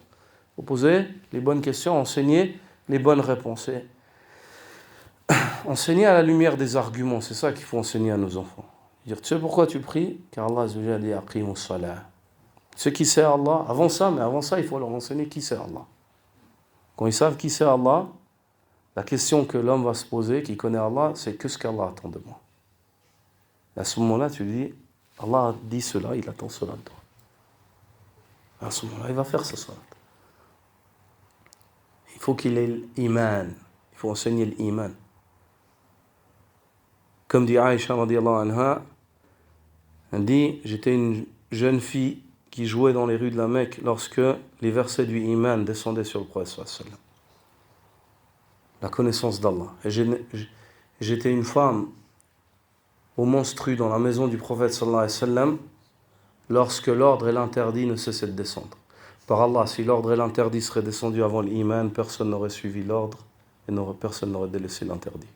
Il faut poser les bonnes questions, enseigner les bonnes réponses. Et enseigner à la lumière des arguments, c'est ça qu'il faut enseigner à nos enfants. Dire, tu sais pourquoi tu pries? Car Allah Azza wa Jalla dit aqimu s-salah. Ceux qui savent Allah, avant ça, il faut leur enseigner qui c'est Allah. Quand ils savent qui c'est Allah, la question que l'homme va se poser, qui connaît Allah, c'est que ce qu'Allah attend de moi. À ce moment-là, tu dis, Allah dit cela, il attend cela de toi. À ce moment-là, il va faire ce salat. Il faut qu'il ait l'iman. Il faut enseigner l'iman. Comme dit Aïcha radiyallahu anha, elle dit, j'étais une jeune fille qui jouait dans les rues de la Mecque lorsque les versets du iman descendaient sur le prophète sallallahu alayhi wa sallam. La connaissance d'Allah. Et j'étais une femme au monstru dans la maison du prophète sallallahu alayhi wa sallam lorsque l'ordre et l'interdit ne cessaient de descendre. Par Allah, si l'ordre et l'interdit seraient descendus avant l'iman, personne n'aurait suivi l'ordre et personne n'aurait délaissé l'interdit.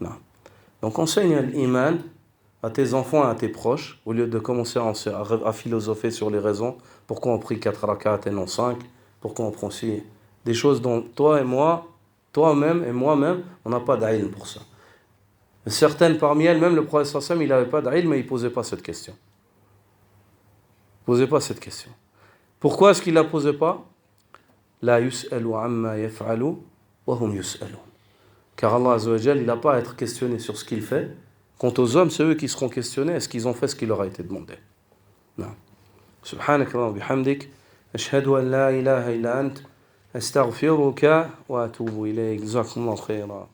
Non. Donc enseigne l'iman à tes enfants et à tes proches, au lieu de commencer à philosopher sur les raisons, pourquoi on prie 4 rakats et non 5, pourquoi on prend aussi des choses dont toi et moi, toi-même et moi-même, on n'a pas d'ilm pour ça. Certaines parmi elles, même le prophète sallallahu alayhi wa sallam, il n'avait pas d'ilm, mais il ne posait pas cette question. Il ne posait pas cette question. Pourquoi est-ce qu'il ne la posait pas? La yus'alu amma yaf'alu wa hum yus'alun. Car Allah Azza wa Jal, il n'a pas à être questionné sur ce qu'il fait. Quant aux hommes, c'est eux qui seront questionnés. Est-ce qu'ils ont fait ce qui leur a été demandé? Non. Subhanaka wa bihamdik. Ashhadu an la ilaha illa ant. Astaghfiruka wa atubu ilayk. Jazakumullahu khayran.